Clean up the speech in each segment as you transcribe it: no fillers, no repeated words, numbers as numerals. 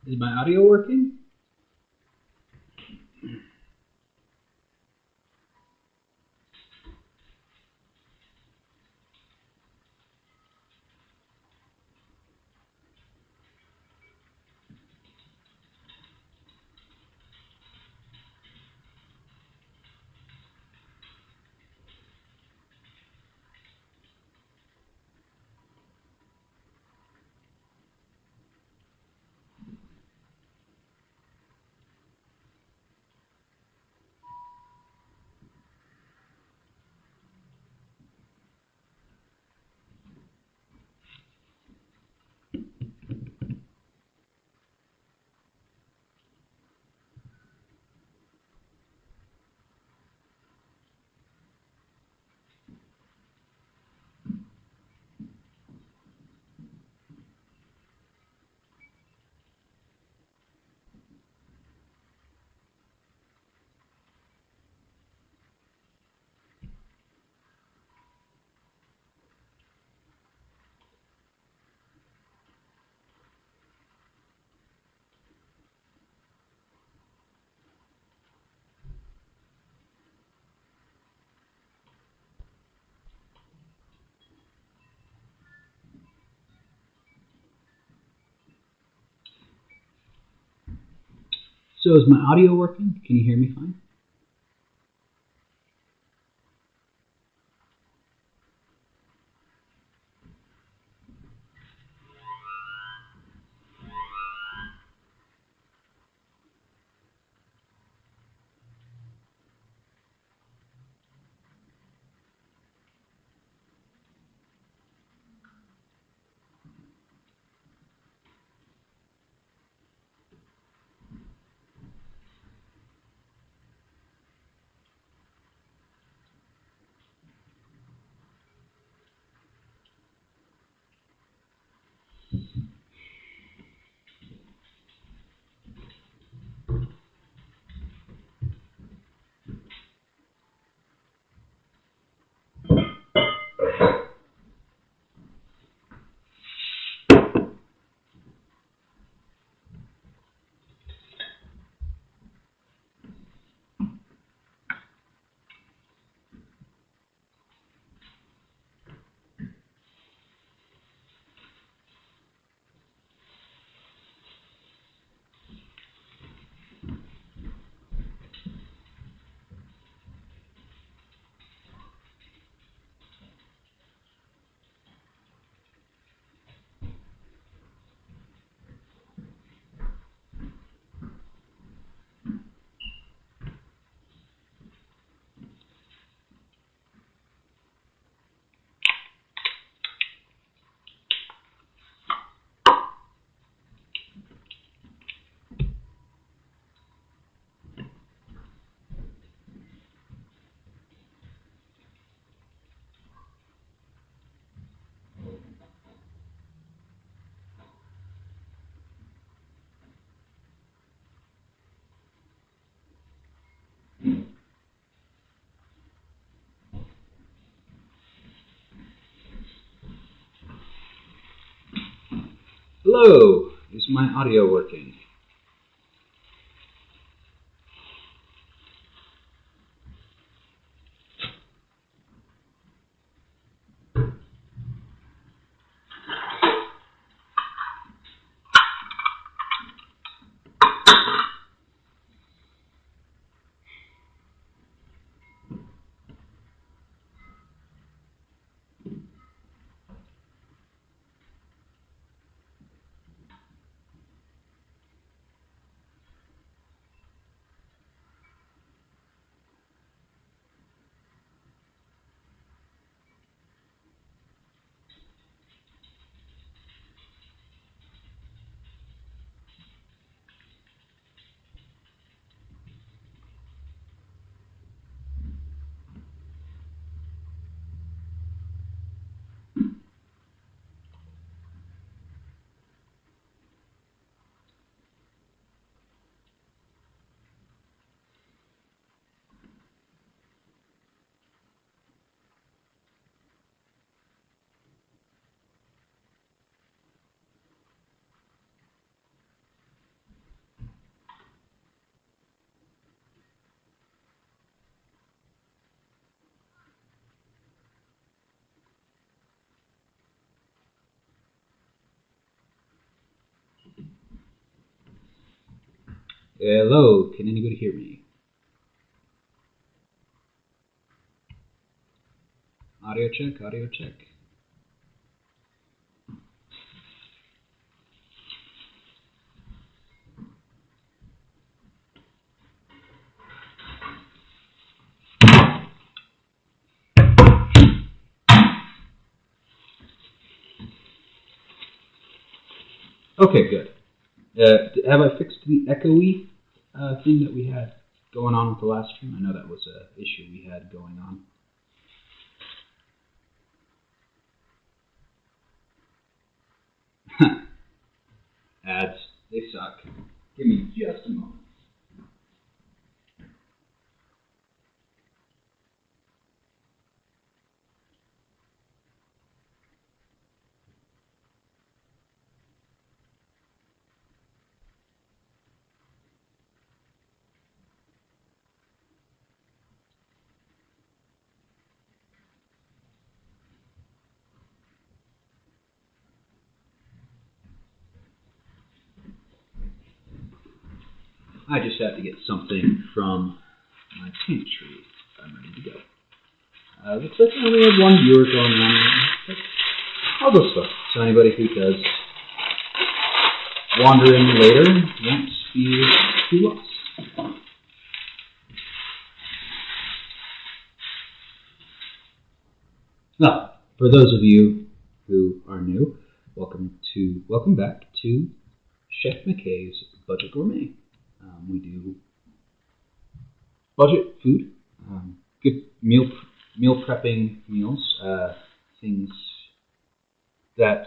Is my audio working? So is my audio working? Can you hear me fine? Hello, is my audio working? Hello, can anybody hear me? Audio check, audio check. Okay, good. Have I fixed the echoey thing that we had going on with the last stream? I know that was an issue we had going on. Ads, they suck. Give me just a moment. I just have to get something from my pantry. I'm ready to go. Looks like I only have one viewer going on, but I'll go slow. So anybody who does wander in later won't be too lost. Now, for those of you who are new, welcome back to Chef McKay's Budget Gourmet. We do budget food, good meal prepping meals, things that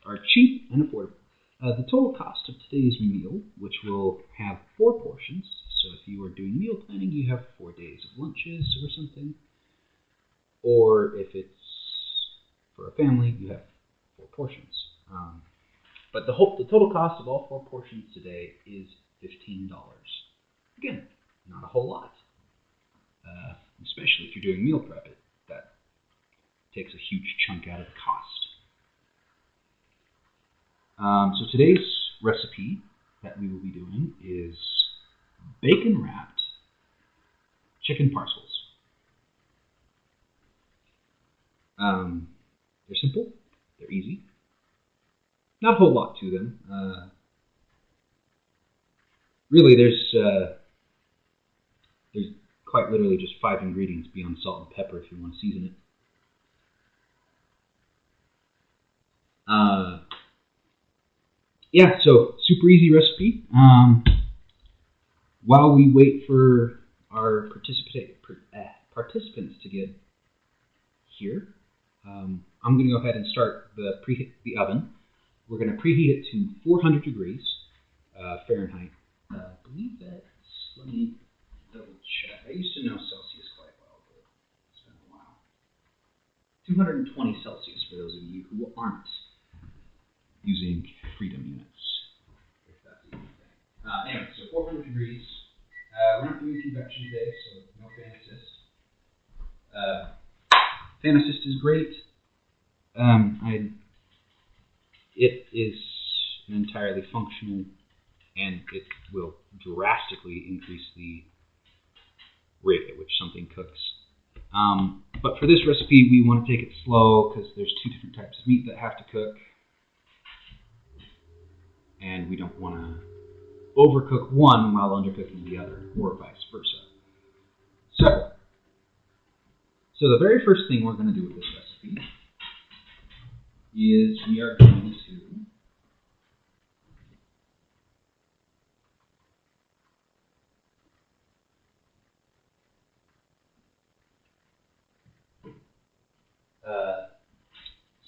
are cheap and affordable. The total cost of today's meal, which will have 4 portions, so if you are doing meal planning, you have 4 days of lunches or something, or if it's for a family, you have 4 portions. But the total cost of all 4 portions today is $15. Again, not a whole lot, especially if you're doing meal prep. That takes a huge chunk out of the cost. So today's recipe that we will be doing is bacon-wrapped chicken parcels. They're simple, they're easy, not a whole lot to them. Really, there's quite literally just 5 ingredients beyond salt and pepper if you want to season it. Yeah, so super easy recipe. While we wait for our participants to get here, I'm going to go ahead and start preheat the oven. We're going to preheat it to 400 degrees Fahrenheit. I believe that's, let me double check. I used to know Celsius quite well, but it's been a while. 220 Celsius for those of you who aren't using freedom units, if that's the thing. Anyway, so 400 degrees. We're not doing convection today, so no fan assist. Fan assist is great. It is an entirely functional, and it will drastically increase the rate at which something cooks. But for this recipe, we want to take it slow because there's 2 different types of meat that have to cook, and we don't want to overcook one while undercooking the other, or vice versa. So the very first thing we're going to do with this recipe is we are going to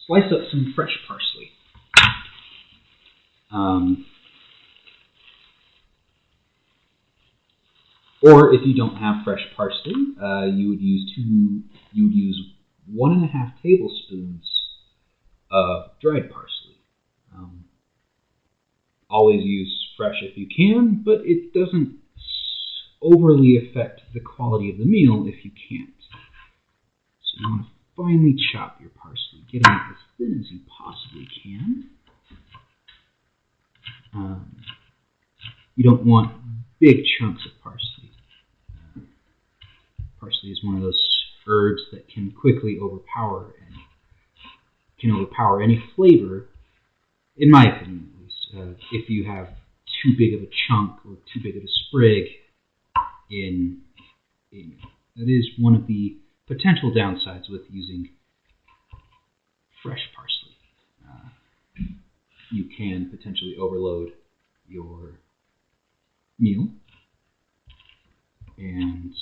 slice up some fresh parsley. Or if you don't have fresh parsley, you would use 1.5 tablespoons of dried parsley. Always use fresh if you can, but it doesn't overly affect the quality of the meal if you can't. So you want to finely chop your parsley, getting it as thin as you possibly can. You don't want big chunks of parsley. Parsley is one of those herbs that can quickly overpower any flavor, in my opinion at least, if you have too big of a chunk or too big of a sprig in that is one of the potential downsides with using fresh parsley. You can potentially overload your meal and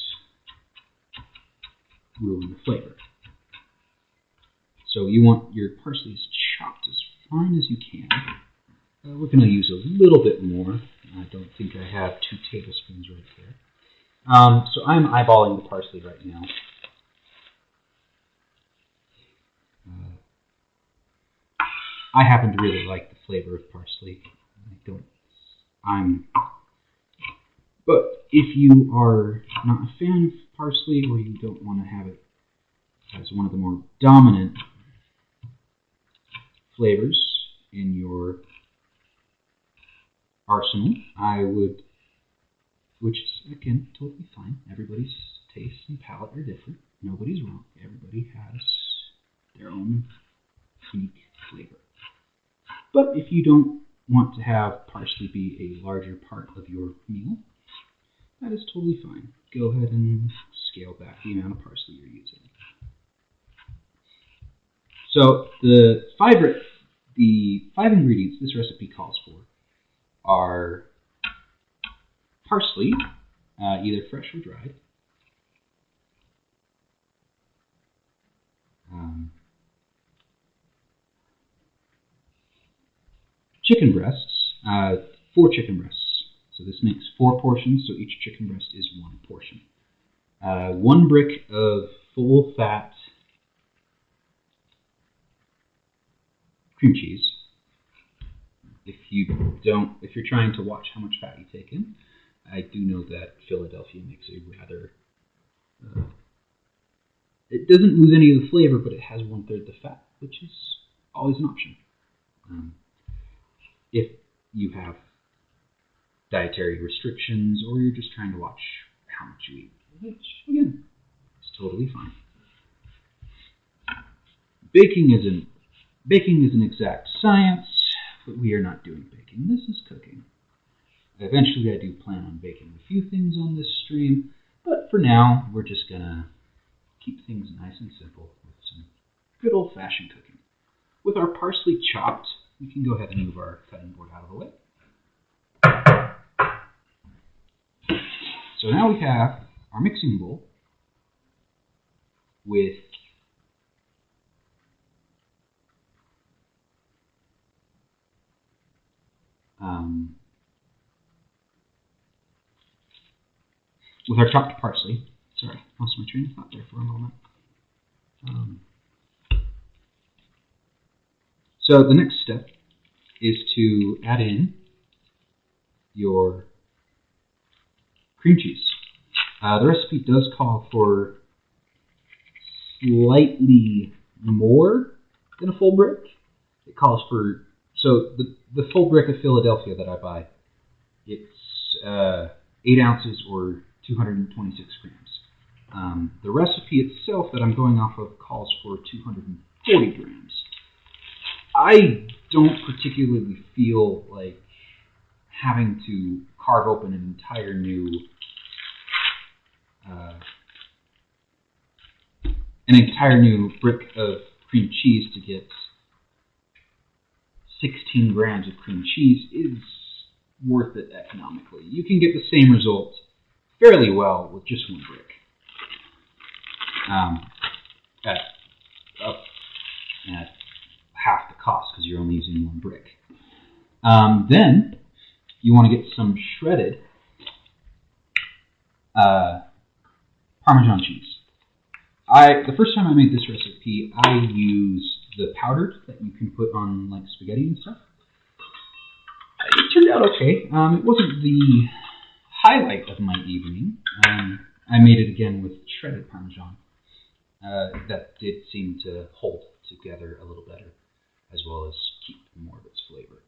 ruin the flavor. So you want your parsley chopped as fine as you can. We're going to use a little bit more. I don't think I have 2 tablespoons right there. So I'm eyeballing the parsley right now. I happen to really like the flavor of parsley. But if you are not a fan of parsley, or you don't want to have it as one of the more dominant flavors in your arsenal, I would, which is, again, totally fine. Everybody's taste and palate are different. Nobody's wrong. Everybody has their own unique flavor. But if you don't want to have parsley be a larger part of your meal, that is totally fine. Go ahead and scale back the amount of parsley you're using. So the five ingredients this recipe calls for are parsley, either fresh or dried, chicken breasts, 4 chicken breasts. So this makes 4 portions, so each chicken breast is 1 portion. 1 brick of full-fat cream cheese. If you're trying to watch how much fat you take in, I do know that Philadelphia makes a rather, it doesn't lose any of the flavor, but it has 1/3 the fat, which is always an option. If you have dietary restrictions, or you're just trying to watch how much you eat, which, again, is totally fine. Baking is an exact science, but we are not doing baking. This is cooking. Eventually, I do plan on baking a few things on this stream, but for now, we're just going to keep things nice and simple with some good old-fashioned cooking. With our parsley chopped, we can go ahead and move our cutting board out of the way. So now we have our mixing bowl with our chopped parsley. Sorry, lost my train of thought there for a moment. So the next step is to add in your cream cheese. The recipe does call for slightly more than a full brick. It calls for, so the full brick of Philadelphia that I buy, it's 8 ounces or 226 grams. The recipe itself that I'm going off of calls for 240 grams. I don't particularly feel like having to carve open an entire new brick of cream cheese to get 16 grams of cream cheese is worth it economically. You can get the same result fairly well with just 1 brick. At half the cost because you're only using 1 brick. Then you want to get some shredded Parmesan cheese. The first time I made this recipe, I used the powdered that you can put on like spaghetti and stuff. It turned out okay. It wasn't the highlight of my evening. I made it again with shredded Parmesan. That did seem to hold together a little better, as well as keep more of its flavor.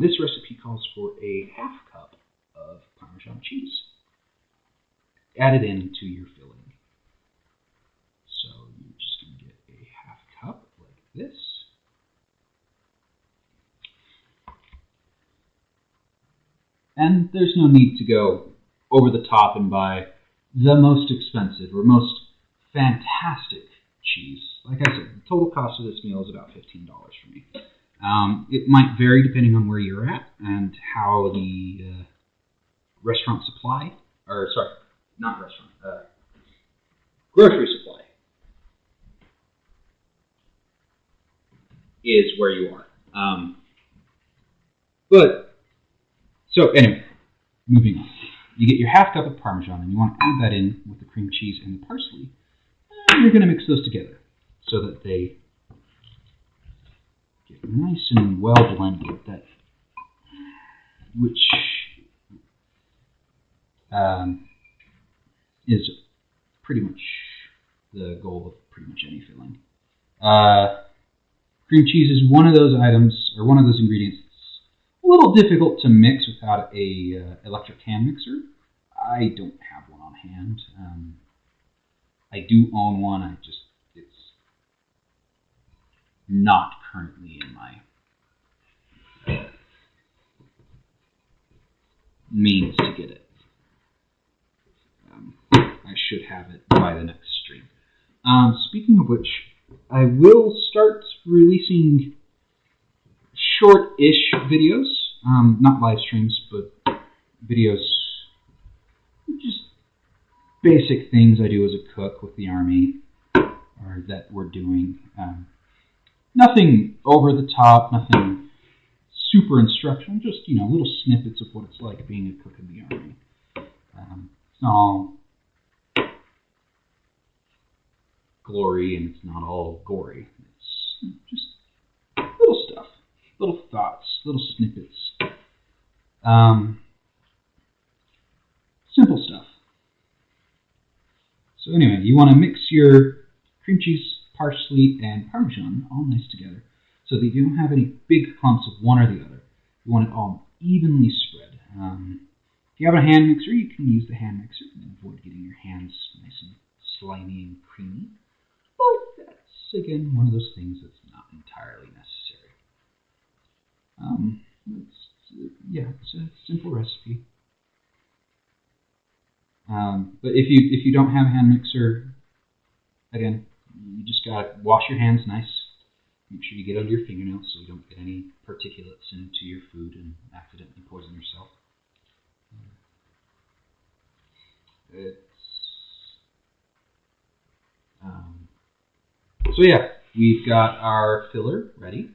This recipe calls for a 1/2 cup of Parmesan Parmesan cheese. Add it into your filling. So you're just going to get a half cup like this. And there's no need to go over the top and buy the most expensive or most fantastic cheese. Like I said, the total cost of this meal is about $15 for me. It might vary depending on where you're at and how the restaurant supply, or sorry, not restaurant, grocery supply is where you are. So anyway, moving on. You get your half cup of Parmesan and you want to add that in with the cream cheese and the parsley. And you're going to mix those together so that they get nice and well blended, which is pretty much the goal of pretty much any filling. Cream cheese is one of those items, or one of those ingredients that's a little difficult to mix without a electric hand mixer. I don't have one on hand. I do own one. It's not currently in my means to get it. I should have it by the next stream. Speaking of which, I will start releasing short-ish videos, not live streams, but videos, just basic things I do as a cook with the Army, or that we're doing. Nothing over the top, nothing super instructional, just, little snippets of what it's like being a cook in the Army. It's not all glory and it's not all gory. It's just little stuff, little thoughts, little snippets. Simple stuff. So anyway, you want to mix your cream cheese, parsley, and Parmesan all nice together so that you don't have any big clumps of one or the other. You want it all evenly spread. If you have a hand mixer, you can use the hand mixer and avoid getting your hands nice and slimy and creamy. But that's, again, one of those things that's not entirely necessary. It's a simple recipe. But if you don't have a hand mixer, again, you just gotta wash your hands nice. Make sure you get under your fingernails so you don't get any particulates into your food and accidentally poison yourself. So yeah, we've got our filler ready.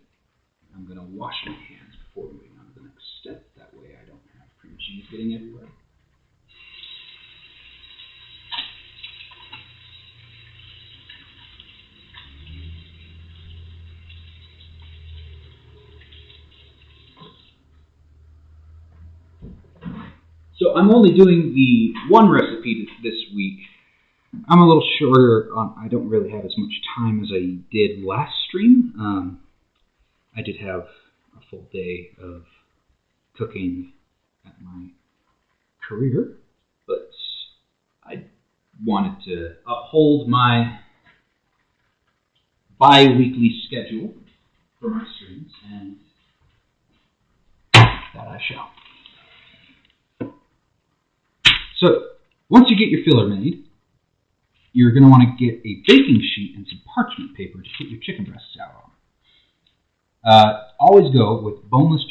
I'm gonna wash my hands before moving on to the next step. That way I don't have cream cheese getting everywhere. So I'm only doing the one recipe this week. I'm a little shorter on, I don't really have as much time as I did last stream. I did have a full day of cooking at my career, but I wanted to uphold my bi-weekly schedule for my streams, and that I shall. So, once you get your filler made, you're going to want to get a baking sheet and some parchment paper to put your chicken breasts out on. Always go with boneless,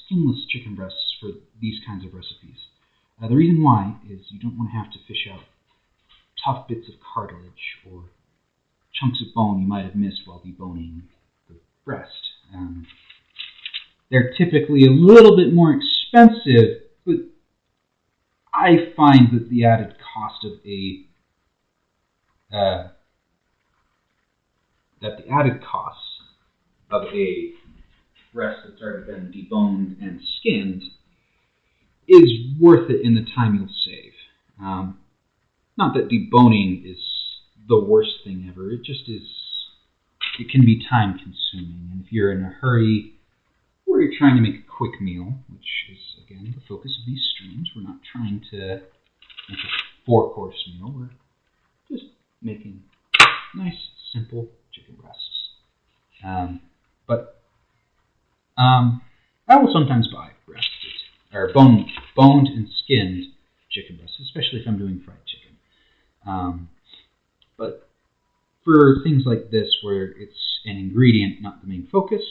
skinless chicken breasts for these kinds of recipes. The reason why is you don't want to have to fish out tough bits of cartilage or chunks of bone you might have missed while deboning the breast. They're typically a little bit more expensive, but I find that the added cost of a breast that's already been deboned and skinned is worth it in the time you'll save. Not that deboning is the worst thing ever. It just is. It can be time consuming, and if you're in a hurry or you're trying to make a quick meal, which is again again, the focus of these streams. We're not trying to make a 4-course meal. We're just making nice, simple chicken breasts. I will sometimes buy breasted, or boned and skinned chicken breasts, especially if I'm doing fried chicken. But for things like this, where it's an ingredient, not the main focus,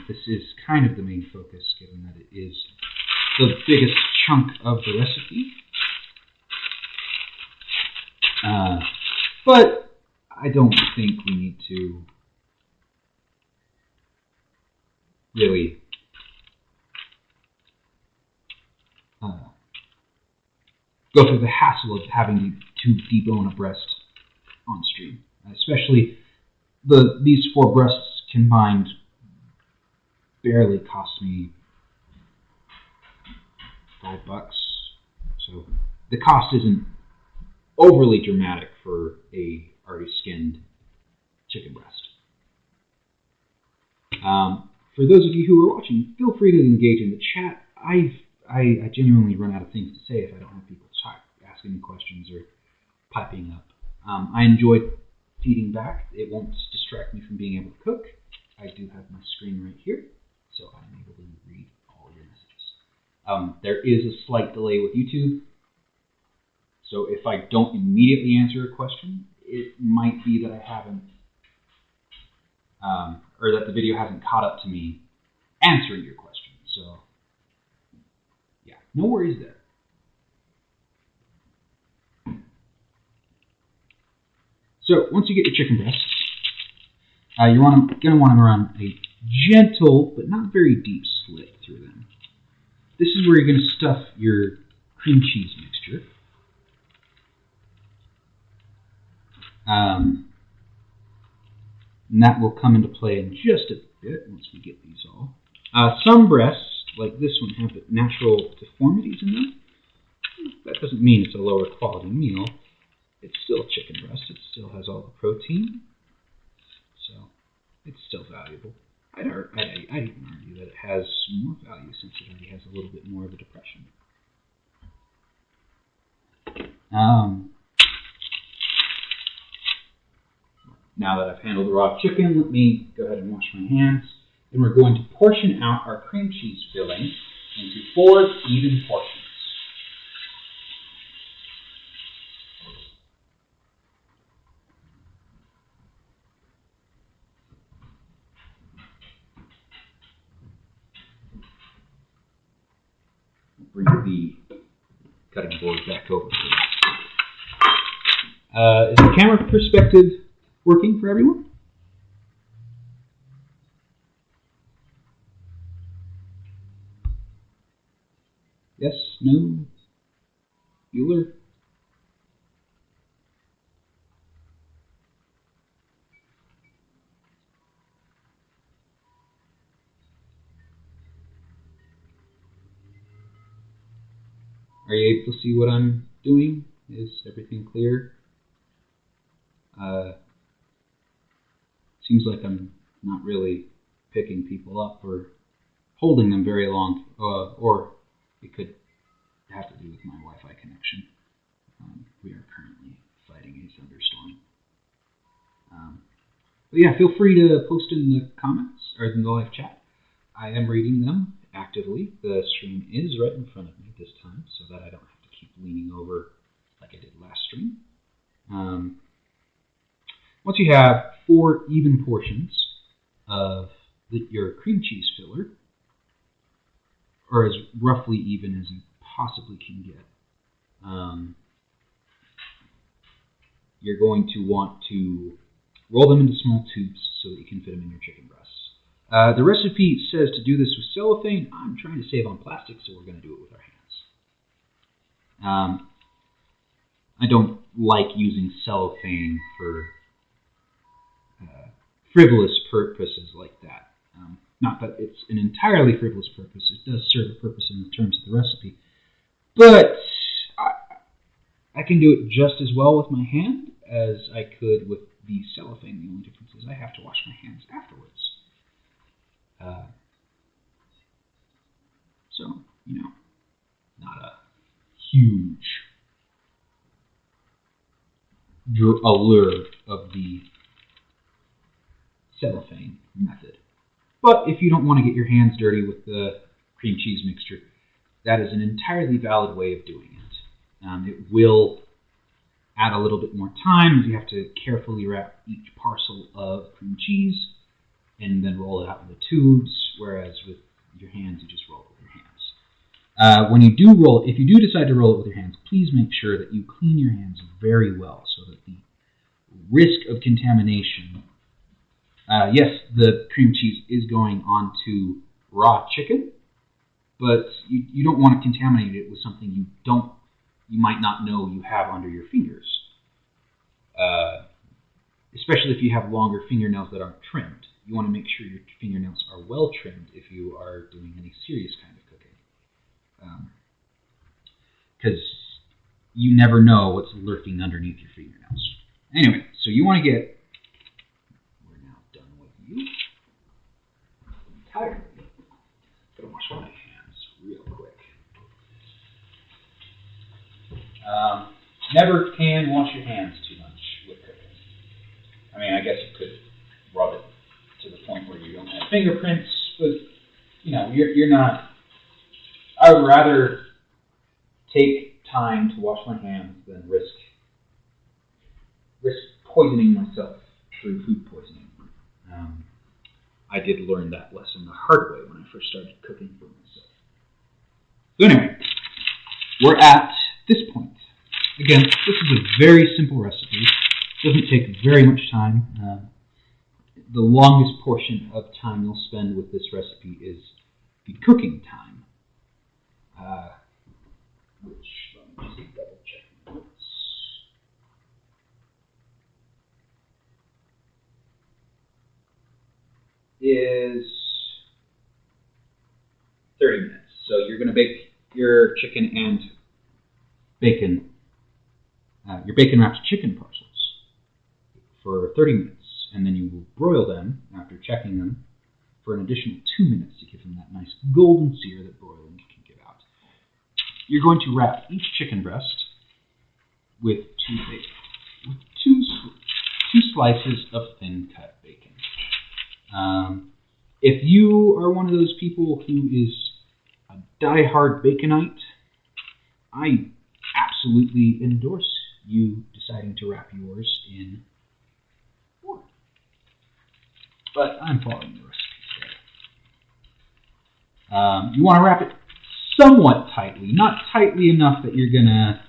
this is kind of the main focus, given that it is the biggest chunk of the recipe. But I don't think we need to really go through the hassle of having to debone a breast on stream. Especially these 4 breasts combined barely cost me $5. So the cost isn't overly dramatic for a already skinned chicken breast. For those of you who are watching, feel free to engage in the chat. I genuinely run out of things to say if I don't have people asking me questions or piping up. I enjoy feeding back. It won't distract me from being able to cook. I do have my screen right here, so I'm able to read all your messages. There is a slight delay with YouTube, so if I don't immediately answer a question, it might be that I haven't, or that the video hasn't caught up to me answering your question. So, yeah, no worries there. So once you get your chicken breasts, you're going to want to run a gentle but not very deep slit through them. This is where you're going to stuff your cream cheese mixture. And that will come into play in just a bit once we get these all. Some breasts, like this one, have natural deformities in them. That doesn't mean it's a lower quality meal. It's still chicken breast. It still has all the protein. So it's still valuable. I'd even argue that it has more value since it already has a little bit more of a depression. Now that I've handled the raw chicken, let me go ahead and wash my hands. And we're going to portion out our cream cheese filling into 4 even portions. Bring the cutting board back over for that. Is the camera perspective working for everyone? Yes? No? Bueller? Are you able to see what I'm doing? Is everything clear? Seems like I'm not really picking people up or holding them very long, or it could have to do with my Wi-Fi connection. We are currently fighting a thunderstorm. But yeah, feel free to post in the comments or in the live chat. I am reading them actively. The stream is right in front of me this time, so that I don't have to keep leaning over like I did last stream. Once you have 4 even portions of your cream cheese filler, or as roughly even as you possibly can get, you're going to want to roll them into small tubes so that you can fit them in your chicken breasts. The recipe says to do this with cellophane. I'm trying to save on plastic, so we're going to do it with our hands. I don't like using cellophane for frivolous purposes like that. Not that it's an entirely frivolous purpose. It does serve a purpose in terms of the recipe. But I can do it just as well with my hand as I could with the cellophane. The only difference is I have to wash my hands afterwards. So huge allure of the cellophane method. But if you don't want to get your hands dirty with the cream cheese mixture, that is an entirely valid way of doing it. It will add a little bit more time, as you have to carefully wrap each parcel of cream cheese and then roll it out in the tubes, whereas with your hands, you just roll it with your hands. When you do roll, if you do decide to roll it with your hands, please make sure that you clean your hands very well so that the risk of contamination, yes, the cream cheese is going onto raw chicken, but you don't want to contaminate it with something you might not know you have under your fingers, especially if you have longer fingernails that aren't trimmed. You want to make sure your fingernails are well trimmed if you are doing any serious kind of cooking, because you never know what's lurking underneath your fingernails. Anyway, so you want to get, we're now done with you. I'm tired. I'm going to wash my hands real quick. Never can wash your hands too much with cooking. I mean, I guess you could rub it to the point where you don't have fingerprints, but you're not. I would rather take time to wash my hands than risk poisoning myself through food poisoning. I did learn that lesson the hard way when I first started cooking for myself. So anyway, we're at this point. Again, this is a very simple recipe. It doesn't take very much time. The longest portion of time you'll spend with this recipe is the cooking time, which, let me just double check my notes. Is 30 minutes. So you're going to bake your chicken and bacon, your bacon-wrapped chicken parcels for 30 minutes, and then you will broil them after checking them for an additional 2 minutes to give them that nice golden sear that broiling can give out. You're going to wrap each chicken breast with two slices of thin-cut bacon. If you are one of those people who is a die-hard baconite, I absolutely endorse you deciding to wrap yours in foil. But I'm following the recipe today. You want to wrap it somewhat tightly, not tightly enough that you're going to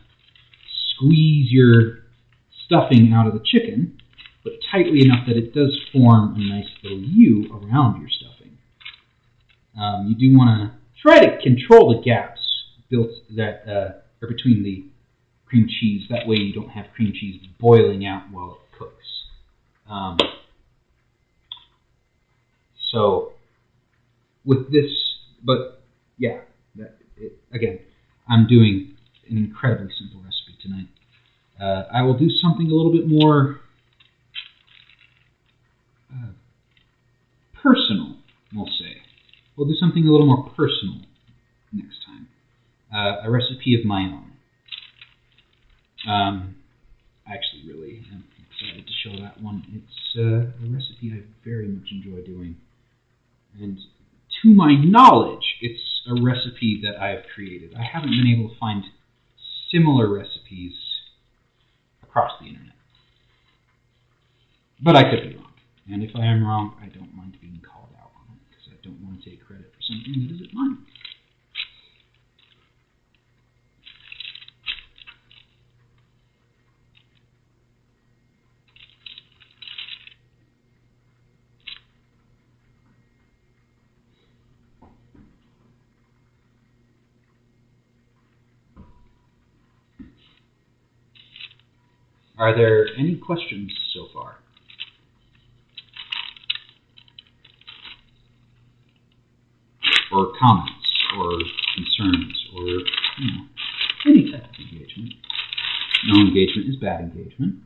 squeeze your stuffing out of the chicken, but tightly enough that it does form a nice little U around your stuffing. You do want to try to control the gaps built that are between the cream cheese. That way you don't have cream cheese boiling out while it cooks. So with this, but yeah, again, I'm doing an incredibly simple recipe tonight. I will do something a little bit more personal, we'll say. We'll do something a little more personal next time. A recipe of my own. I actually really am excited to show that one. It's a recipe I very much enjoy doing. And to my knowledge, it's a recipe that I have created. I haven't been able to find similar recipes across the internet. But I could be wrong. And if I am wrong, I don't mind being called out on it, because I don't want to take credit for something that isn't mine. Are there any questions so far? Or comments, or concerns, or any type of engagement? No engagement is bad engagement.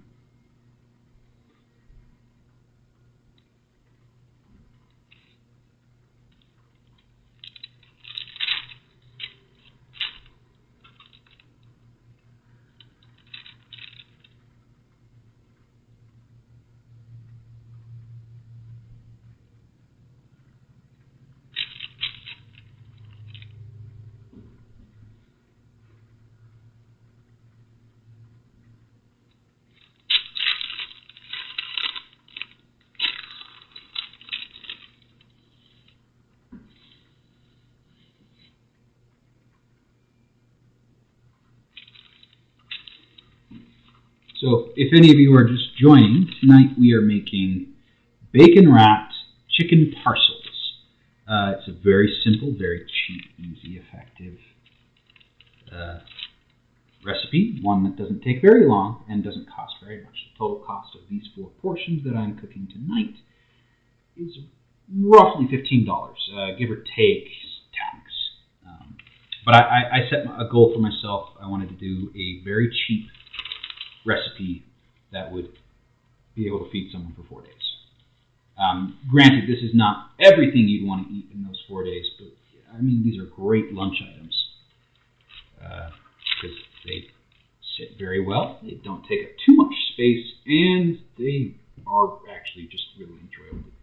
So if any of you are just joining, tonight we are making bacon-wrapped chicken parcels. It's a very simple, very cheap, easy, effective recipe, one that doesn't take very long and doesn't cost very much. The total cost of these 4 portions that I'm cooking tonight is roughly $15, give or take tax. But I set a goal for myself. I wanted to do a very cheap recipe that would be able to feed someone for 4 days. Granted, this is not everything you'd want to eat in those 4 days, but I mean, these are great lunch items because they sit very well, they don't take up too much space, and they are actually just really enjoyable to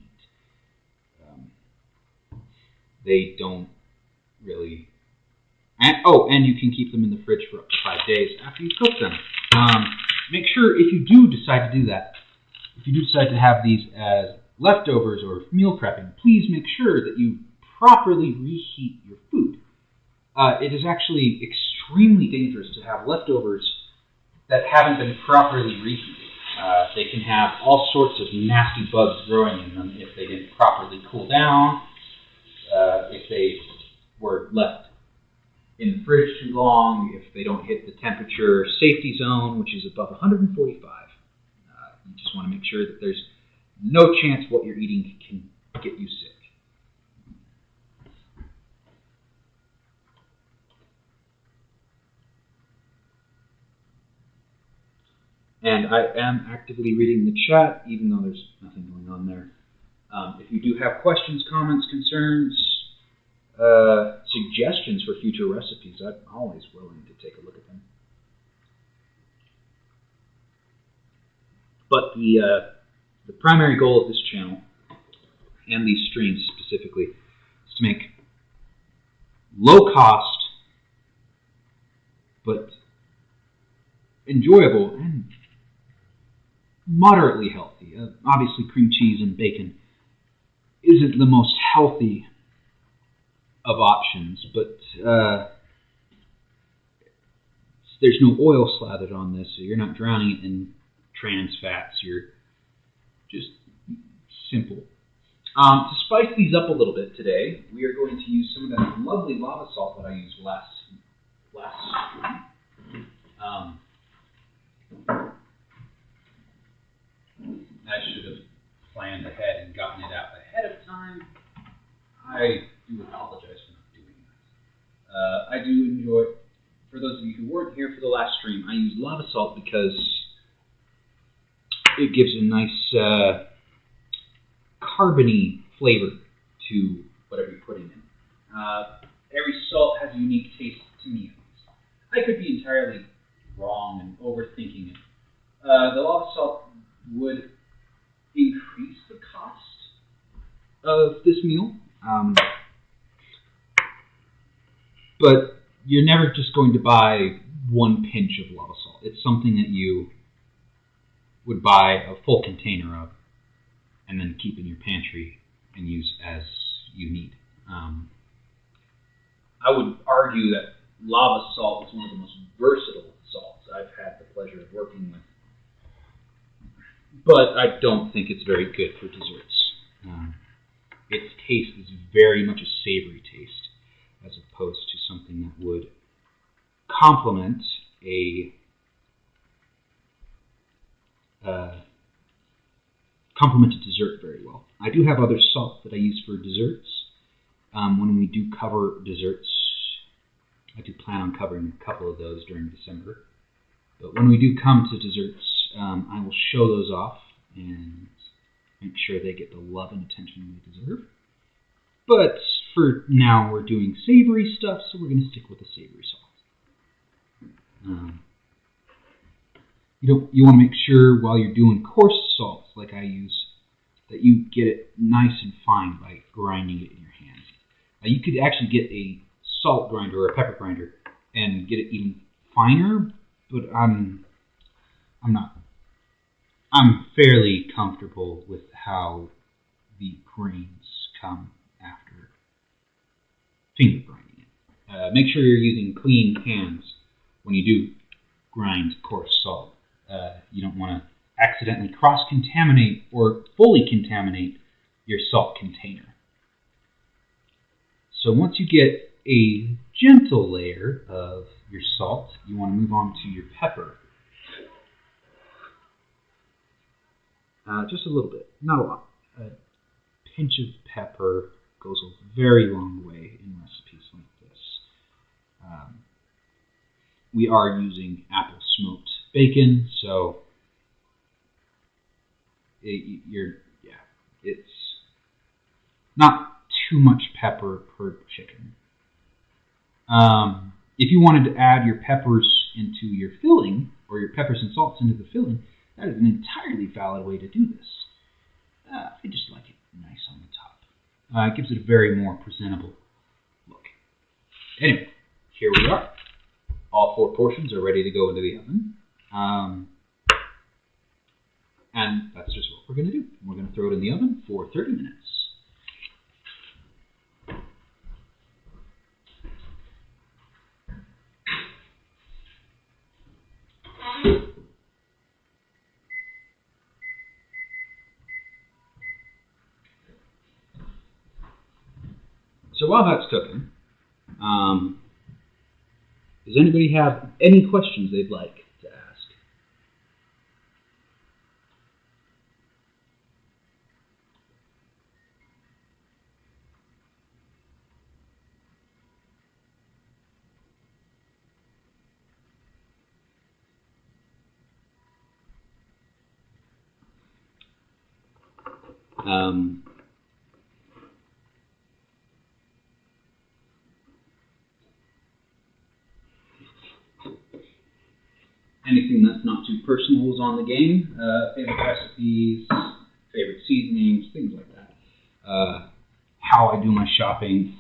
eat. They don't really... And you can keep them in the fridge for up to 5 days after you cook them. Make sure if you do decide to do that, if you do decide to have these as leftovers or meal prepping, please make sure that you properly reheat your food. It is actually extremely dangerous to have leftovers that haven't been properly reheated. They can have all sorts of nasty bugs growing in them if they didn't properly cool down, if they were left in the fridge too long, if they don't hit the temperature safety zone, which is above 145. You just want to make sure that there's no chance what you're eating can get you sick. And I am actively reading the chat, even though there's nothing going on there. If you do have questions, comments, concerns, suggestions for future recipes, I'm always willing to take a look at them. But the primary goal of this channel, and these streams specifically, is to make low cost, but enjoyable and moderately healthy. Obviously, cream cheese and bacon isn't the most healthy of options, but there's no oil slathered on this, so you're not drowning it in trans fats. You're just simple. To spice these up a little bit today, we are going to use some of that lovely lava salt that I used last stream. I should have planned ahead and gotten it out ahead of time. I do apologize for not doing that. I do enjoy, for those of you who weren't here for the last stream, I use lava salt because it gives a nice carbony flavor to whatever you're putting in. Every salt has a unique taste to me. I could be entirely wrong and overthinking it. The lava salt would increase the cost of this meal, but you're never just going to buy one pinch of lava salt. It's something that you would buy a full container of and then keep in your pantry and use as you need. I would argue that lava salt is one of the most versatile salts I've had the pleasure of working with, but I don't think it's very good for desserts. Its taste is very much a savory taste, as opposed to something that would complement a dessert very well. I do have other salts that I use for desserts. When we do cover desserts, I do plan on covering a couple of those during December. But when we do come to desserts, I will show those off and make sure they get the love and attention they deserve. But for now, we're doing savory stuff, so we're going to stick with the savory salt. You want to make sure while you're doing coarse salts, like I use, that you get it nice and fine by grinding it in your hand. You could actually get a salt grinder or a pepper grinder and get it even finer, but I'm not. I'm fairly comfortable with how the grains come after finger grinding it. Make sure you're using clean hands when you do grind coarse salt. You don't want to accidentally cross-contaminate or fully contaminate your salt container. So once you get a gentle layer of your salt, you want to move on to your pepper. Just a little bit, not a lot. A pinch of pepper goes a very long way in recipes like this. We are using apple smoked bacon, so it's not too much pepper per chicken. If you wanted to add your peppers into your filling, or your peppers and salts into the filling, that is an entirely valid way to do this. I just like it nice on the top. It gives it a very more presentable look. Anyway, here we are. All 4 portions are ready to go into the oven. And that's just what we're going to do. We're going to throw it in the oven for 30 minutes. So while that's cooking, does anybody have any questions they'd like to ask? Anything that's not too personal is on the game. Favorite recipes, favorite seasonings, things like that. How I do my shopping,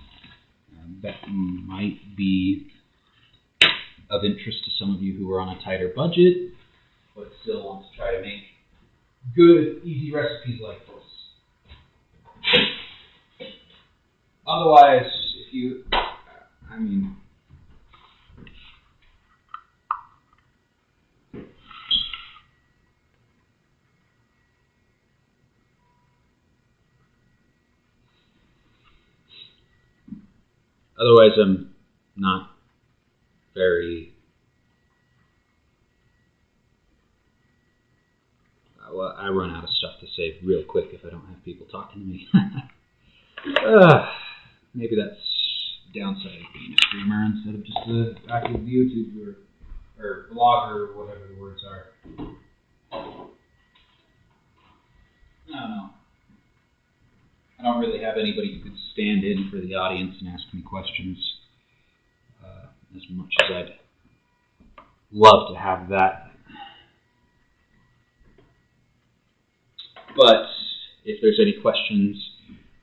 that might be of interest to some of you who are on a tighter budget, but still want to try to make good, easy recipes like this. Otherwise, if you, otherwise I'm not very, well, I run out of stuff to say real quick if I don't have people talking to me. Maybe that's the downside of being a streamer instead of just an active YouTuber or blogger, or whatever the words are. I don't know. I don't really have anybody who could stand in for the audience and ask me questions as much as I'd love to have that. But if there's any questions,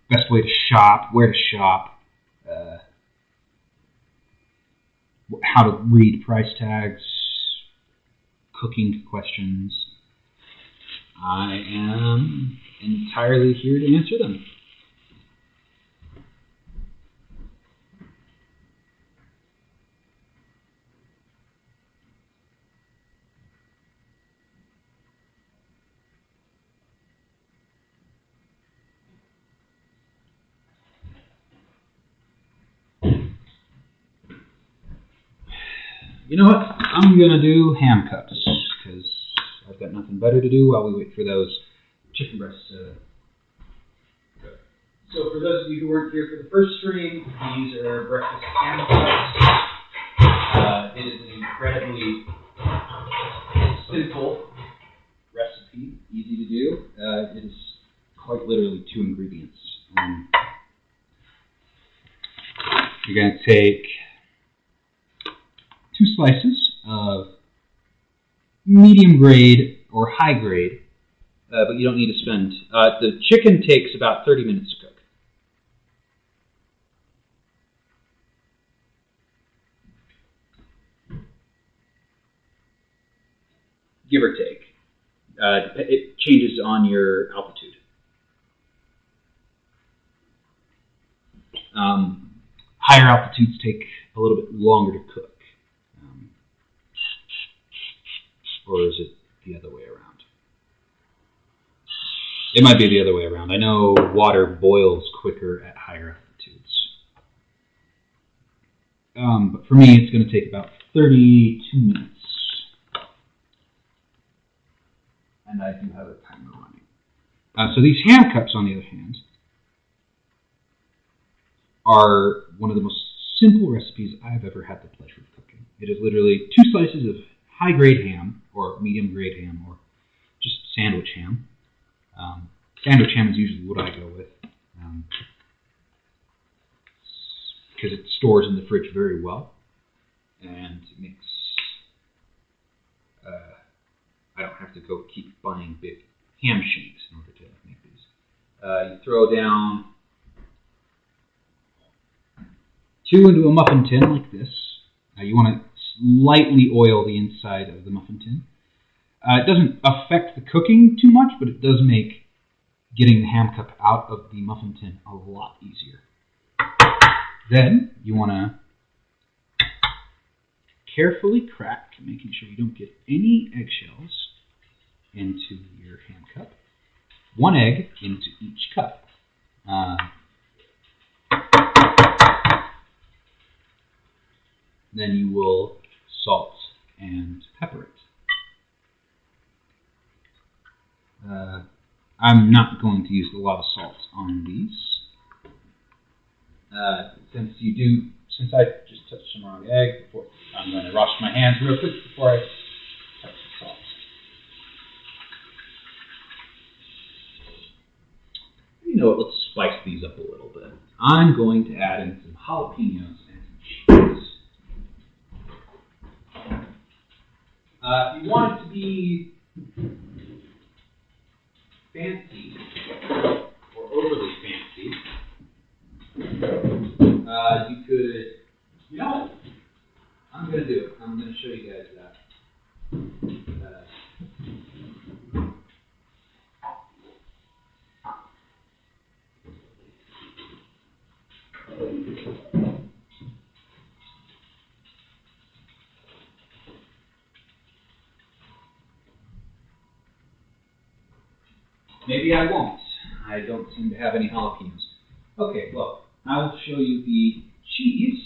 best way to shop, where to shop, how to read price tags, cooking questions, I am entirely here to answer them. You know what? I'm going to do ham cuts because I've got nothing better to do while we wait for those chicken breasts to cook. So for those of you who weren't here for the first stream, these are breakfast ham cuts. It is an incredibly simple recipe, easy to do. It is quite literally 2 ingredients. You're going to take 2 slices of medium grade or high grade, but you don't need to spend. The chicken takes about 30 minutes to cook. Give or take. It changes on your altitude. Higher altitudes take a little bit longer to cook. Or is it the other way around. It might be the other way around. I know water boils quicker at higher altitudes. But for me, it's going to take about 32 minutes. And I do have a timer running. So these ham cups, on the other hand, are one of the most simple recipes I've ever had the pleasure of cooking. It is literally 2 slices of high-grade ham, or medium-grade ham, or just sandwich ham. Sandwich ham is usually what I go with, because it stores in the fridge very well, and it makes I don't have to go keep buying big ham shanks in order to make these. You throw down 2 into a muffin tin like this. You want to lightly oil the inside of the muffin tin. It doesn't affect the cooking too much, but it does make getting the ham cup out of the muffin tin a lot easier. Then you want to carefully crack, making sure you don't get any eggshells into your ham cup. 1 egg into each cup. Then you will salt and pepper it. I'm not going to use a lot of salt on these. Since I just touched some wrong egg, I'm going to wash my hands real quick before I touch the salt. You know what, let's spice these up a little bit. I'm going to add in some jalapenos and some cheese. If you want it to be fancy or overly fancy, you could, you know what? I'm going to do it. I'm going to show you guys that. Maybe I won't. I don't seem to have any jalapenos. Okay, well, I will show you the cheese.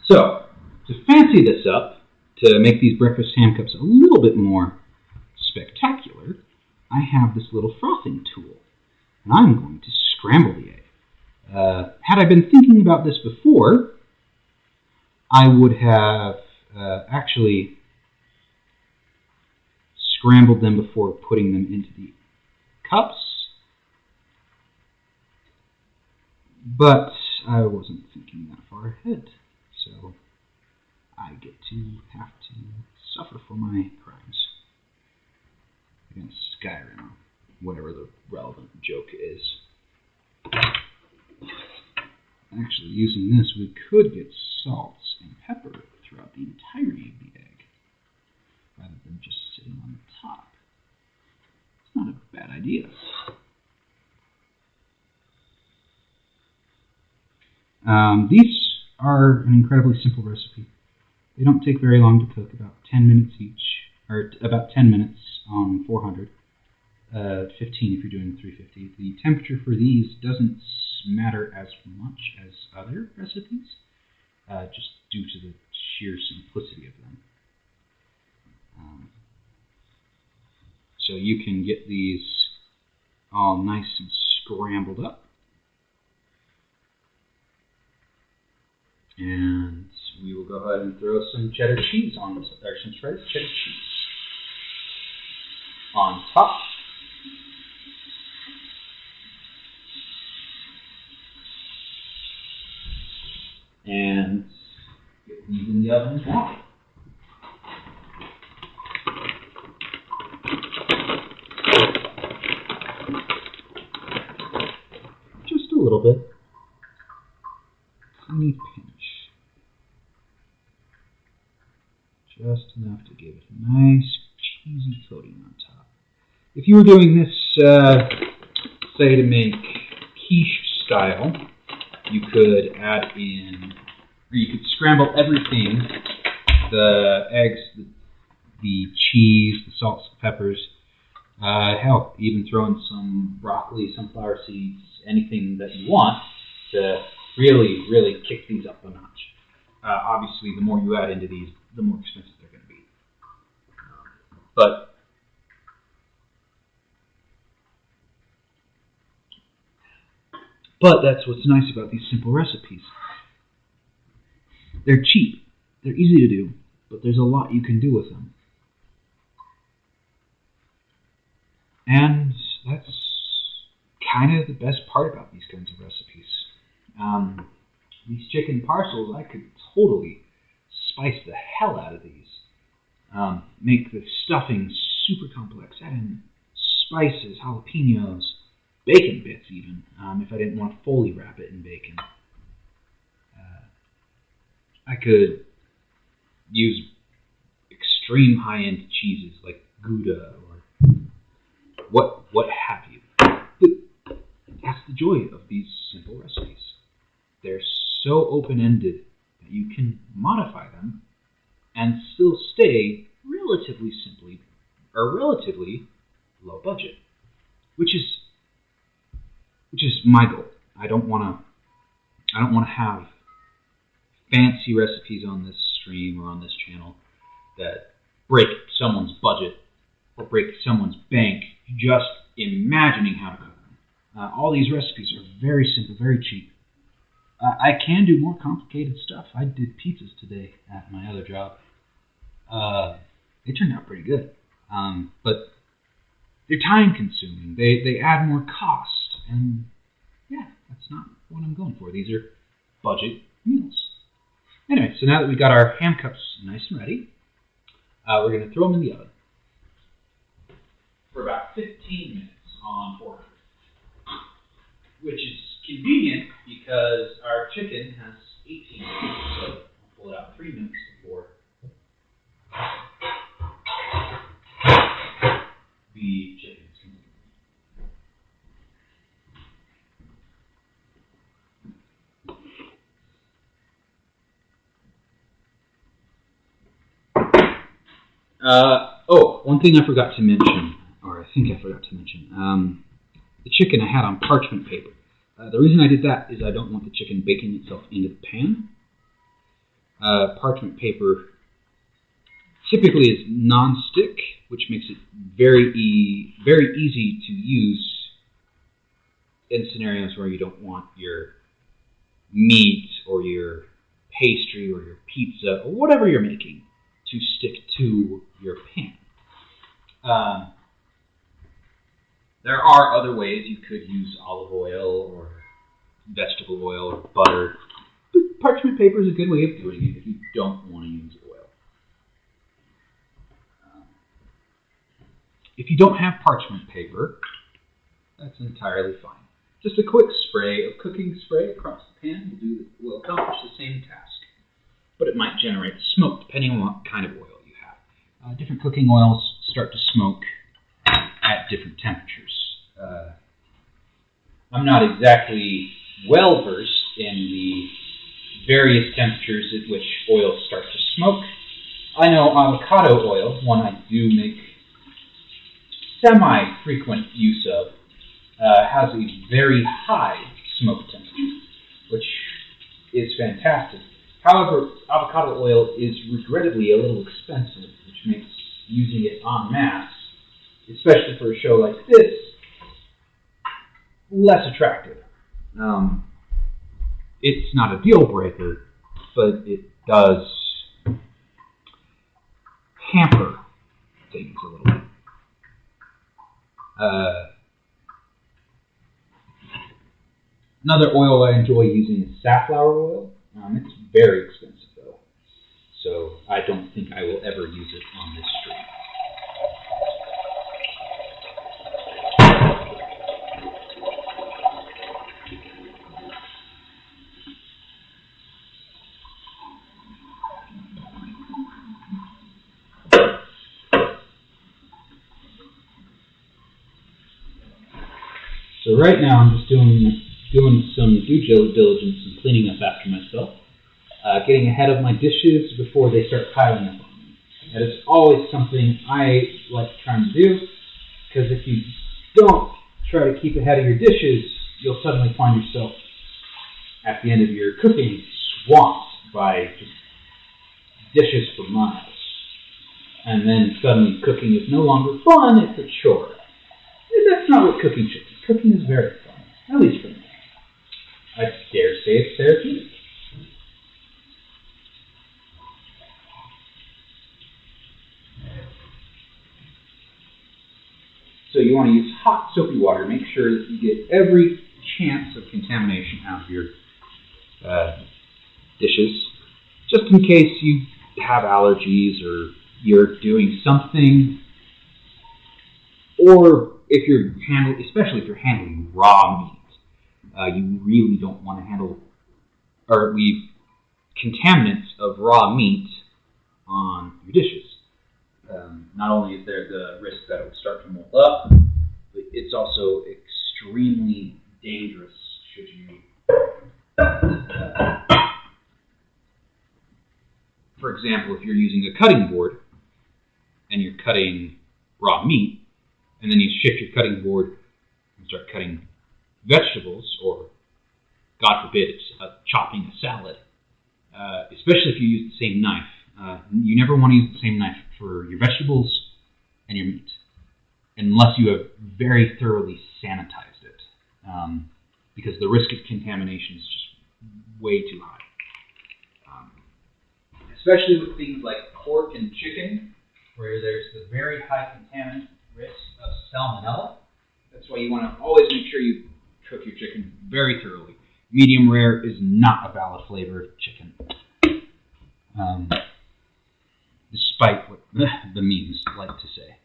So, to fancy this up, to make these breakfast ham cups a little bit more spectacular, I have this little frothing tool, and I'm going to scramble the egg. Had I been thinking about this before, I would have actually scrambled them before putting them into the cups, but I wasn't thinking that far ahead, so I get to have to suffer for my crimes against Skyrim, whatever the relevant joke is. Actually, using this, we could get salts and pepper throughout the entirety of the egg, rather than just sitting on the top. It's not a bad idea. These are an incredibly simple recipe. They don't take very long to cook, about 10 minutes each, or about 10 minutes on 400, 15 if you're doing 350. The temperature for these doesn't matter as much as other recipes, just due to the sheer simplicity of them. So you can get these all nice and scrambled up. And we will go ahead and throw some cheddar cheese on, or some shredded cheddar cheese on top. And get these in the oven now. Just a little bit. Tiny pinch. give it a nice cheesy coating on top. If you were doing this, say to make quiche style, you could add in, or you could scramble everything, the eggs, the cheese, the salts, the peppers, hell, even throw in some broccoli, sunflower seeds, anything that you want to really, really kick these up a notch. Obviously, the more you add into these, the more expensive they're going to be. But that's what's nice about these simple recipes. They're cheap, they're easy to do, but there's a lot you can do with them. And that's kind of the best part about these kinds of recipes. These chicken parcels, I could totally spice the hell out of these. Make the stuffing super complex. Add in spices, jalapenos, bacon bits even, if I didn't want to fully wrap it in bacon. I could use extreme high-end cheeses like Gouda or what have you. But that's the joy of these simple recipes. They're so open-ended that you can modify them and still stay relatively simply or relatively low budget, which is my goal. I don't want to have fancy recipes on this stream or on this channel that break someone's budget or break someone's bank just imagining how to cook them. All these recipes are very simple, very cheap. I can do more complicated stuff. I did pizzas today at my other job. They turned out pretty good. But they're time consuming. They add more cost. And yeah, that's not what I'm going for. These are budget meals. Anyway, so now that we've got our ham cups nice and ready, we're going to throw them in the oven for about 15 minutes on 400, which is convenient because our chicken has 18 minutes, so I'll pull it out 3 minutes before the chicken is complete. One thing I forgot to mention, or I think I forgot to mention, the chicken I had on parchment paper. The reason I did that is I don't want the chicken baking itself into the pan. Parchment paper typically is non-stick, which makes it very easy to use in scenarios where you don't want your meat or your pastry or your pizza or whatever you're making to stick to your pan. There are other ways. You could use olive oil or vegetable oil or butter. But parchment paper is a good way of doing it if you don't want to use oil. If you don't have parchment paper, that's entirely fine. Just a quick spray of cooking spray across the pan will accomplish the same task. But it might generate smoke depending on what kind of oil you have. Different cooking oils start to smoke at different temperatures. I'm not exactly well versed in the various temperatures at which oils start to smoke. I know avocado oil, one I do make semi-frequent use of, has a very high smoke temperature, which is fantastic. However, avocado oil is regrettably a little expensive, which makes using it en masse, especially for a show like this, less attractive. It's not a deal breaker, but it does hamper things a little bit. Another oil I enjoy using is safflower oil. It's very expensive though, so I don't think I will ever use it on this stream. So right now I'm just doing some due diligence and cleaning up after myself, getting ahead of my dishes before they start piling up on me. That is always something I like trying to do, because if you don't try to keep ahead of your dishes, you'll suddenly find yourself at the end of your cooking swamped by just dishes for miles. And then suddenly cooking is no longer fun, it's a chore. And that's not what cooking should be. Cooking is very fun, at least for me. I dare say it's therapeutic. So you want to use hot soapy water. Make sure that you get every chance of contamination out of your dishes, just in case you have allergies or you're doing something, or if you're especially if you're handling raw meat, you really don't want to handle or leave contaminants of raw meat on your dishes. Not only is there the risk that it would start to mold up, but it's also extremely dangerous should you for example, if you're using a cutting board and you're cutting raw meat, and then you shift your cutting board and start cutting vegetables, or God forbid, chopping a salad, especially if you use the same knife. You never want to use the same knife for your vegetables and your meat, unless you have very thoroughly sanitized it, because the risk of contamination is just way too high. Especially with things like pork and chicken, where there's the very high contaminant risk of salmonella. That's why you want to always make sure you cook your chicken very thoroughly. Medium rare is not a valid flavor of chicken, despite what the memes like to say.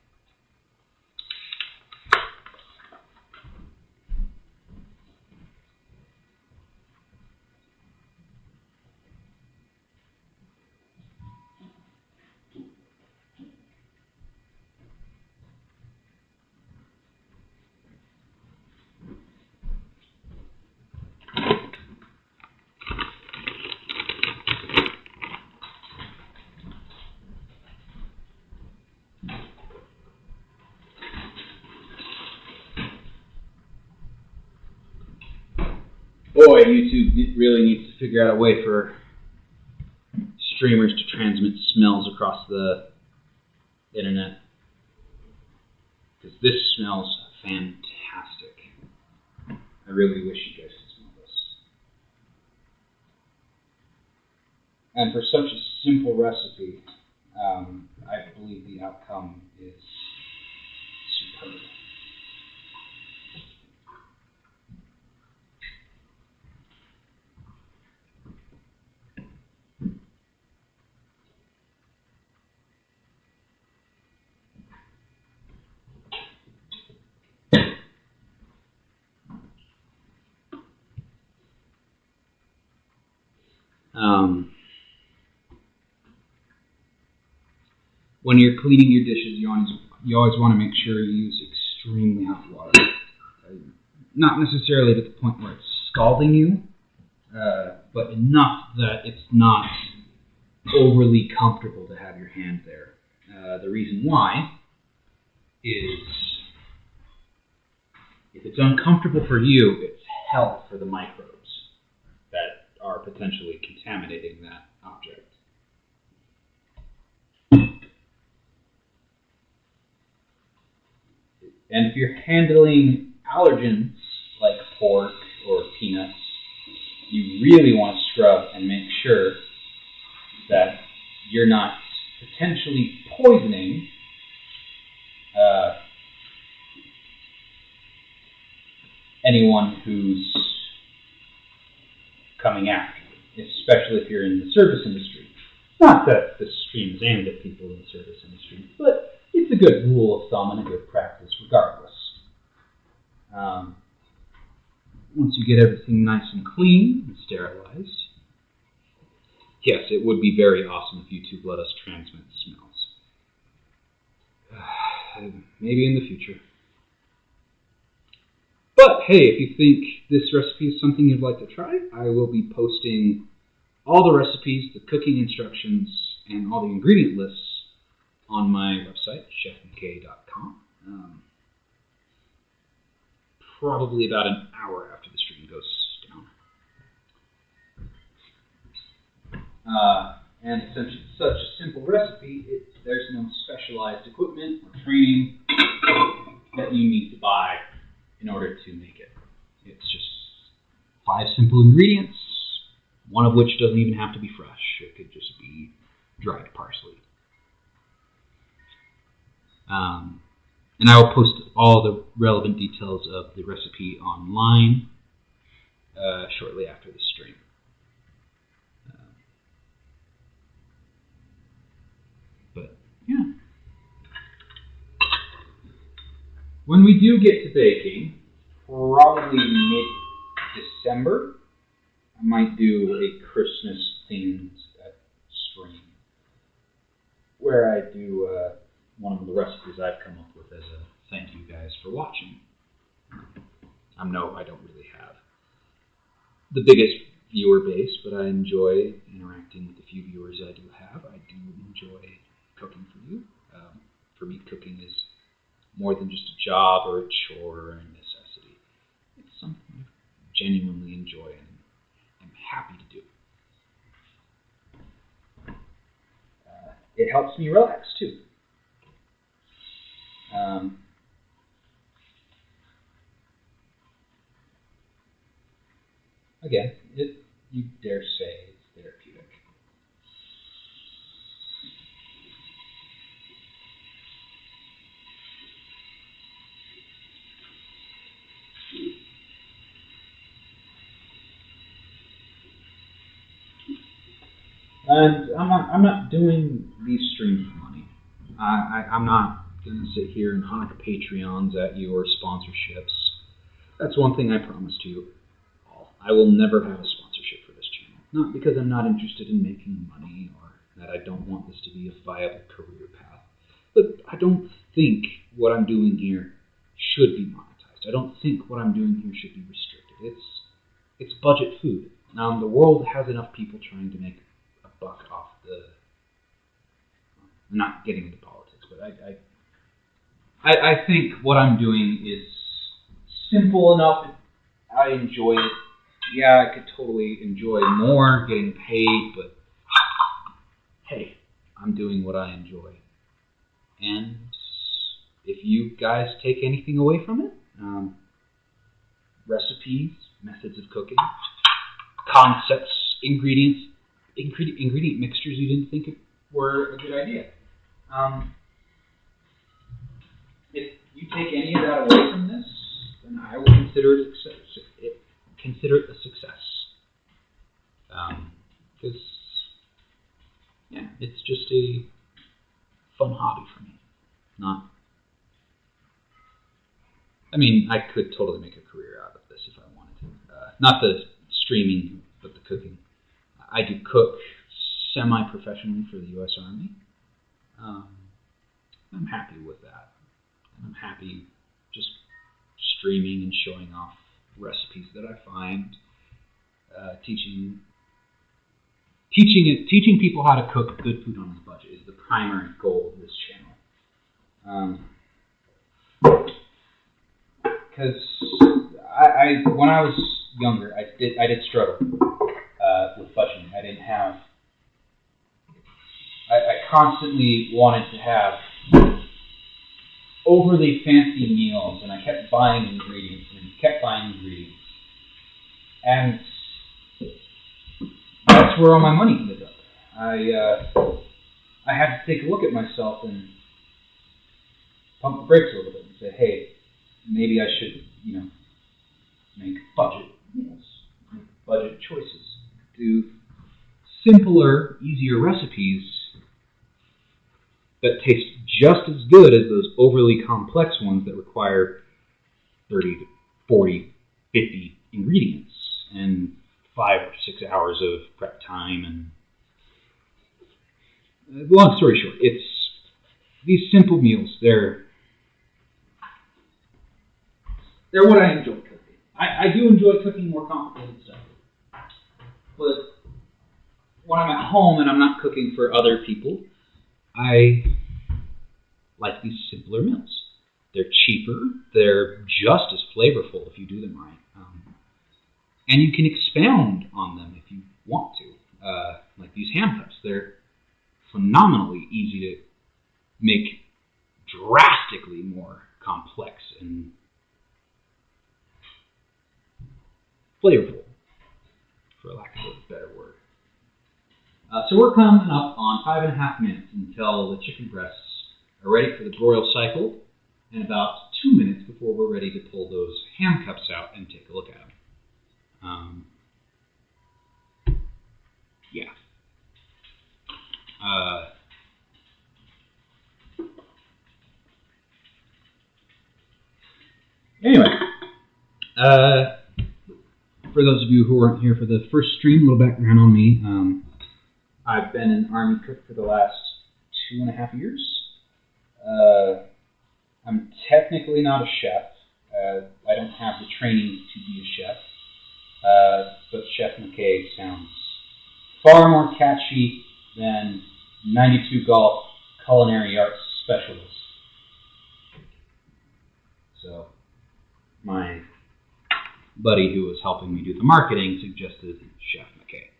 Boy, YouTube really needs to figure out a way for streamers to transmit smells across the internet, because this smells fantastic. I really wish you guys could smell this. And for such a simple recipe, I believe the outcome is superb. When you're cleaning your dishes, you always want to make sure you use extremely hot water. Not necessarily to the point where it's scalding you, but enough that it's not overly comfortable to have your hand there. The reason why is if it's uncomfortable for you, it's hell for the microbes that are potentially contaminating that object. And if you're handling allergens like pork or peanuts, you really want to scrub and make sure that you're not potentially poisoning anyone who's coming after you, especially if you're in the service industry. Not that this stream is aimed at people in the service industry, but it's a good rule of thumb and a good practice regardless. Once you get everything nice and clean and sterilized, yes, it would be very awesome if YouTube let us transmit smells. Maybe in the future. But hey, if you think this recipe is something you'd like to try, I will be posting all the recipes, the cooking instructions, and all the ingredient lists on my website, chefmckay.com. Probably about an hour after the stream goes down. And since it's such a simple recipe, there's no specialized equipment or training that you need to buy in order to make it. It's just 5 simple ingredients, one of which doesn't even have to be fresh. It could just be dried parsley. And I will post all the relevant details of the recipe online shortly after the stream. But yeah, when we do get to baking, probably mid-December, I might do a Christmas-themed stream where I do one of the recipes I've come up with as a thank you guys for watching. I know I don't really have the biggest viewer base, but I enjoy interacting with the few viewers I do have. I do enjoy cooking for you. For me, cooking is more than just a job or a chore or a necessity. It's something I genuinely enjoy and am happy to do. It helps me relax too. Again, you dare say it's therapeutic. And I'm not doing these streams for money. I'm not going to sit here and honk Patreons at you or sponsorships. That's one thing I promise to you all. I will never have a sponsorship for this channel. Not because I'm not interested in making money or that I don't want this to be a viable career path. But I don't think what I'm doing here should be monetized. I don't think what I'm doing here should be restricted. It's budget food. The world has enough people trying to make a buck off the... I'm not getting into politics, but I think what I'm doing is simple enough. I enjoy it. Yeah, I could totally enjoy more getting paid, but hey, I'm doing what I enjoy. And if you guys take anything away from it, recipes, methods of cooking, concepts, ingredient mixtures you didn't think were a good idea. If you take any of that away from this, then I will consider it a success. Because, yeah, it's just a fun hobby for me. I mean, I could totally make a career out of this if I wanted to. Not the streaming, but the cooking. I do cook semi-professionally for the U.S. Army. I'm happy with that. I'm happy just streaming and showing off recipes that I find. Teaching people how to cook good food on a budget is the primary goal of this channel. Because when I was younger, I did struggle with budgeting. I didn't have. I constantly wanted to have overly fancy meals, and I kept buying ingredients and that's where all my money ended up. I had to take a look at myself and pump the brakes a little bit and say, hey, maybe I should, make budget meals, make budget choices, do simpler, easier recipes that taste just as good as those overly complex ones that require 30 to 40, 50 ingredients and 5 or 6 hours of prep time. And long story short, it's these simple meals. They're what I enjoy cooking. I do enjoy cooking more complicated stuff. But when I'm at home and I'm not cooking for other people, I like these simpler meals. They're cheaper. They're just as flavorful if you do them right. And you can expound on them if you want to. Like these ham cups, they're phenomenally easy to make drastically more complex and flavorful, for lack of a better word. So we're coming up on 5.5 minutes until the chicken breasts are ready for the broil cycle, and about 2 minutes before we're ready to pull those ham cups out and take a look at them. Yeah. Anyway, for those of you who weren't here for the first stream, a little background on me. I've been an Army cook for the last 2.5 years. I'm technically not a chef. I don't have the training to be a chef. But Chef McKay sounds far more catchy than 92 Golf culinary arts specialist. So my buddy who was helping me do the marketing suggested Chef McKay.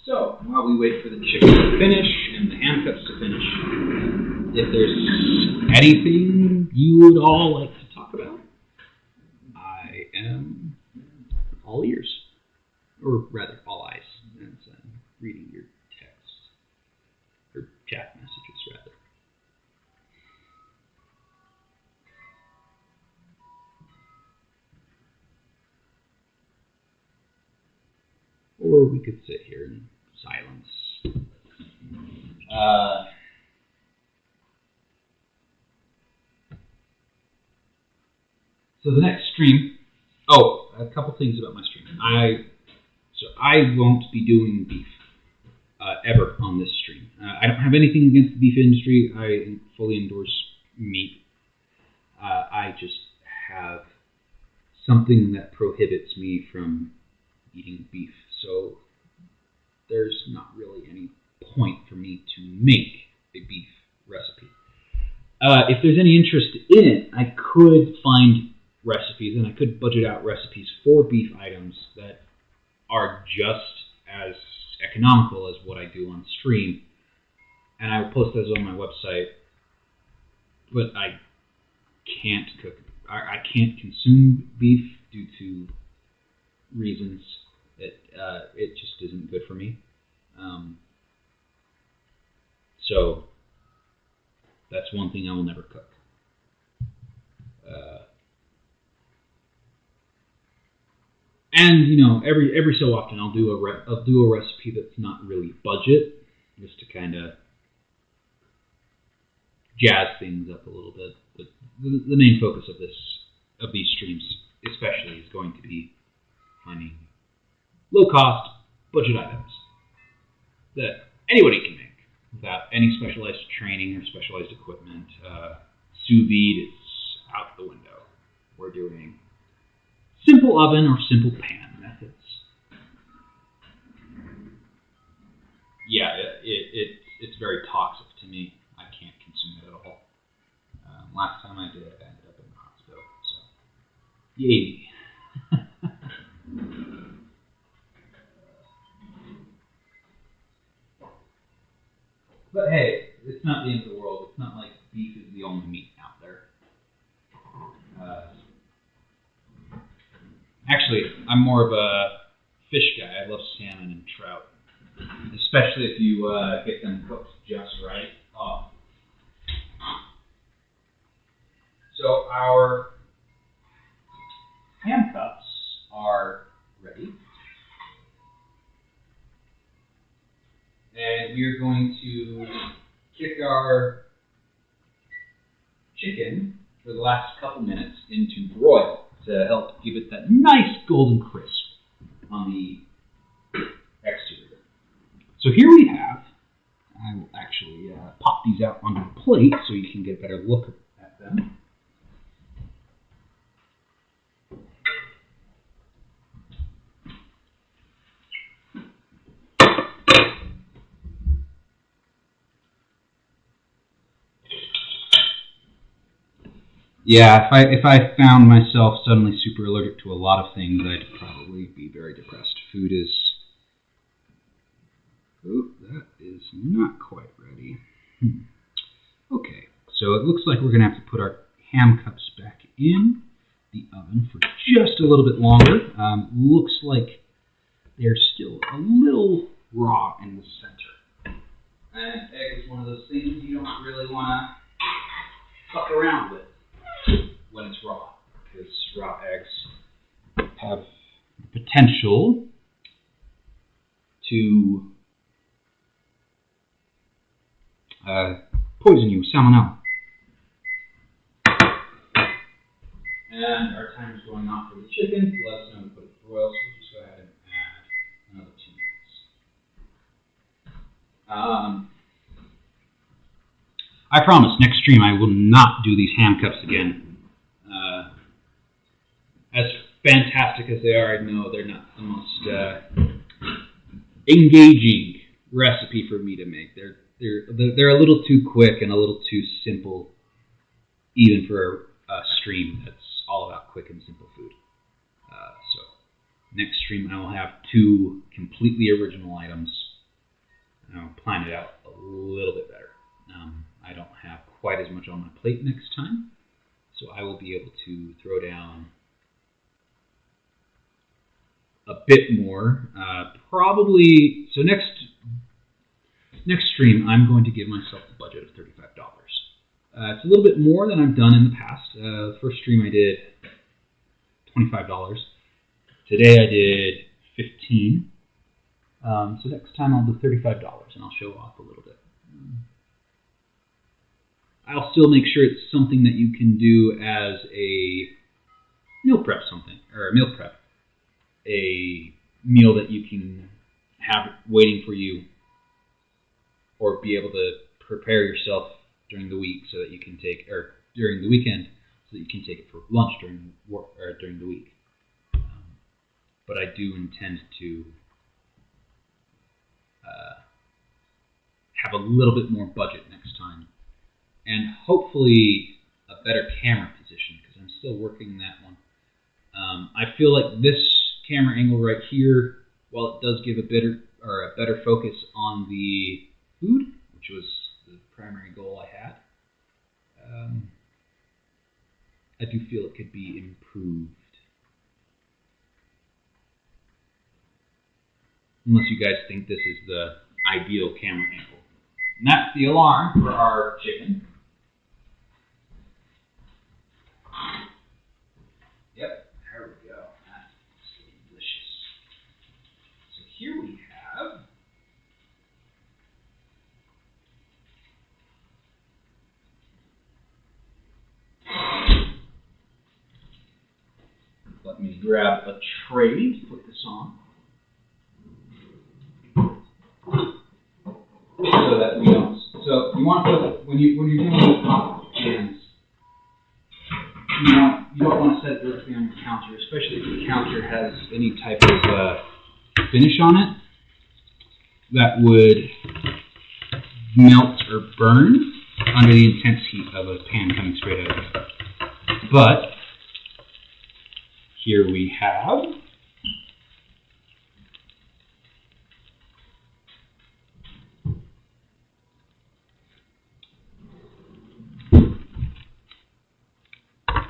So, while we wait for the chicken to finish and the ham cuts to finish, if there's anything you would all like to talk about, I am all ears. Or rather, all eyes, as I'm reading your text. Or chat messages, rather. Or we could sit here in silence. So the next stream. Oh, a couple things about my stream. I won't be doing beef ever on this stream. I don't have anything against the beef industry. I fully endorse meat. I just have something that prohibits me from eating beef. So there's not really any point for me to make a beef recipe. If there's any interest in it, I could find recipes and I could budget out recipes for beef items that are just as economical as what I do on stream, and I will post those on my website. But I can't cook. I can't consume beef due to reasons. It just isn't good for me. So that's one thing I will never cook. And you know, every so often I'll do a recipe that's not really budget, just to kind of jazz things up a little bit. But the main focus of these streams, especially, is going to be finding low cost budget items that anybody can make without any specialized training or specialized equipment. Sous vide is out the window. We're doing simple oven or simple pan methods. Yeah, it's very toxic to me. I can't consume it at all. Last time I did, I ended up in the hospital. So, yay. But hey, it's not the end of the world. It's not like beef is the only meat out there. Actually, I'm more of a fish guy. I love salmon and trout, especially if you get them cooked just right. Oh. So our ham cups are ready. And we're going to kick our chicken for the last couple minutes into broil. to help give it that nice golden crisp on the exterior. So here we have, I will actually pop these out onto a plate so you can get a better look at them. Yeah, if I found myself suddenly super allergic to a lot of things, I'd probably be very depressed. Food is... Oh, that is not quite ready. Okay, so it looks like we're going to have to put our ham cups back in the oven for just a little bit longer. Looks like they're still a little raw in the center. And egg is one of those things you don't really want to fuck around with when it's raw, because raw eggs have the potential to poison you with salmonella. And our timer's going off for the chicken. Let us know to put it to broil, so we'll just go ahead and add another 2 minutes. I promise, next stream I will not do these ham cups again. As fantastic as they are, I know they're not the most engaging recipe for me to make. They're a little too quick and a little too simple, even for a stream that's all about quick and simple food. So next stream I will have 2 completely original items. And I'll plan it out a little bit better. I don't have quite as much on my plate next time, so I will be able to throw down a bit more. Probably, so next stream I'm going to give myself a budget of $35. It's a little bit more than I've done in the past. The first stream I did $25. Today I did $15. So next time I'll do $35 and I'll show off a little bit. I'll still make sure it's something that you can do as a meal prep a meal that you can have waiting for you, or be able to prepare yourself during the week so that you can take, or during the weekend so that you can take it for lunch during the week. But I do intend to have a little bit more budget next time, and hopefully a better camera position, because I'm still working that one. I feel like this camera angle right here, while it does give a better focus on the food, which was the primary goal I had, I do feel it could be improved. Unless you guys think this is the ideal camera angle. And that's the alarm for our chicken. Yep, there we go. That's delicious. So here we have let me grab a tray to put this on, so that we don't. So you want to put, when you're doing these pop pans, you don't want to set it directly on your counter, especially if the counter has any type of finish on it that would melt or burn under the intense heat of a pan coming straight out of the oven. But here we have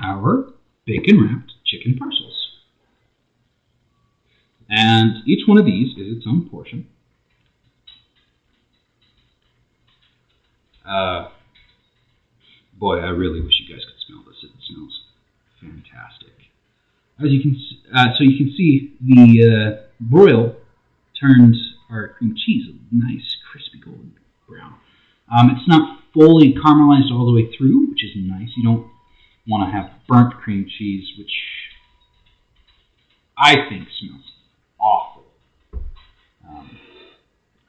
our bacon-wrapped chicken parcels. And each one of these is its own portion. Boy, I really wish you guys could smell this. It smells fantastic. As you can, so you can see the broil turned our cream cheese a nice crispy golden brown. It's not fully caramelized all the way through, which is nice. You don't want to have burnt cream cheese, which I think smells awful.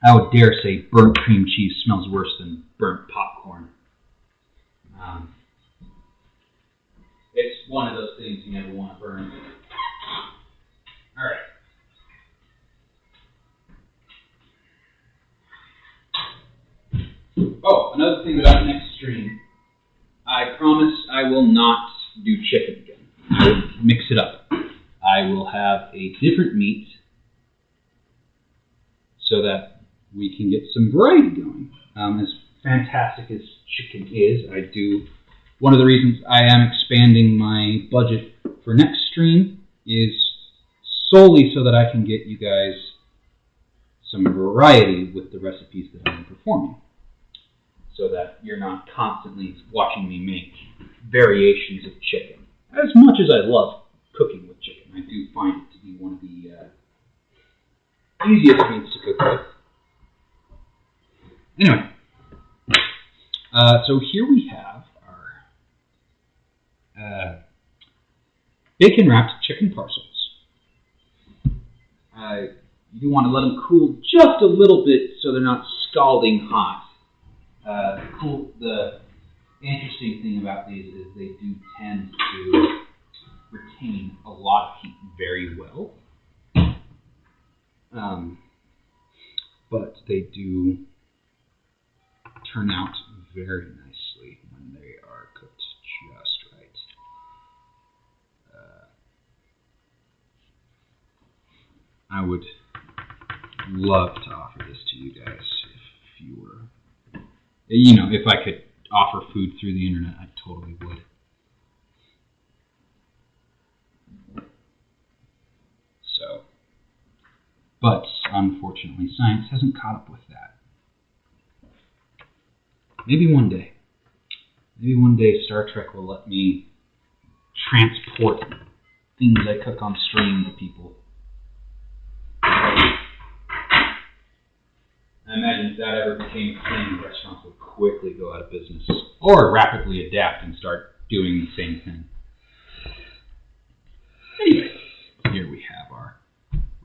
I would dare say burnt cream cheese smells worse than burnt popcorn. It's one of those things you never want to burn. All right. Oh, another thing about next stream, I promise I will not do chicken again. I will mix it up. I will have a different meat so that we can get some variety going. As fantastic as chicken is, one of the reasons I am expanding my budget for next stream is solely so that I can get you guys some variety with the recipes that I'm performing, so that you're not constantly watching me make variations of chicken. As much as I love cooking with chicken, I do find it to be one of the easiest meats to cook with. Anyway, so here we have our bacon-wrapped chicken parcels. You do want to let them cool just a little bit so they're not scalding hot. The interesting thing about these is they do tend to retain a lot of heat very well. But they do turn out very nicely when they are cooked just right. I would love to offer this to you guys if you were, if I could offer food through the internet, I totally would. So, but unfortunately, science hasn't caught up with that. Maybe one day Star Trek will let me transport things I cook on stream to people. I imagine if that ever became a thing, restaurants would quickly go out of business or rapidly adapt and start doing the same thing. Anyway, here we have our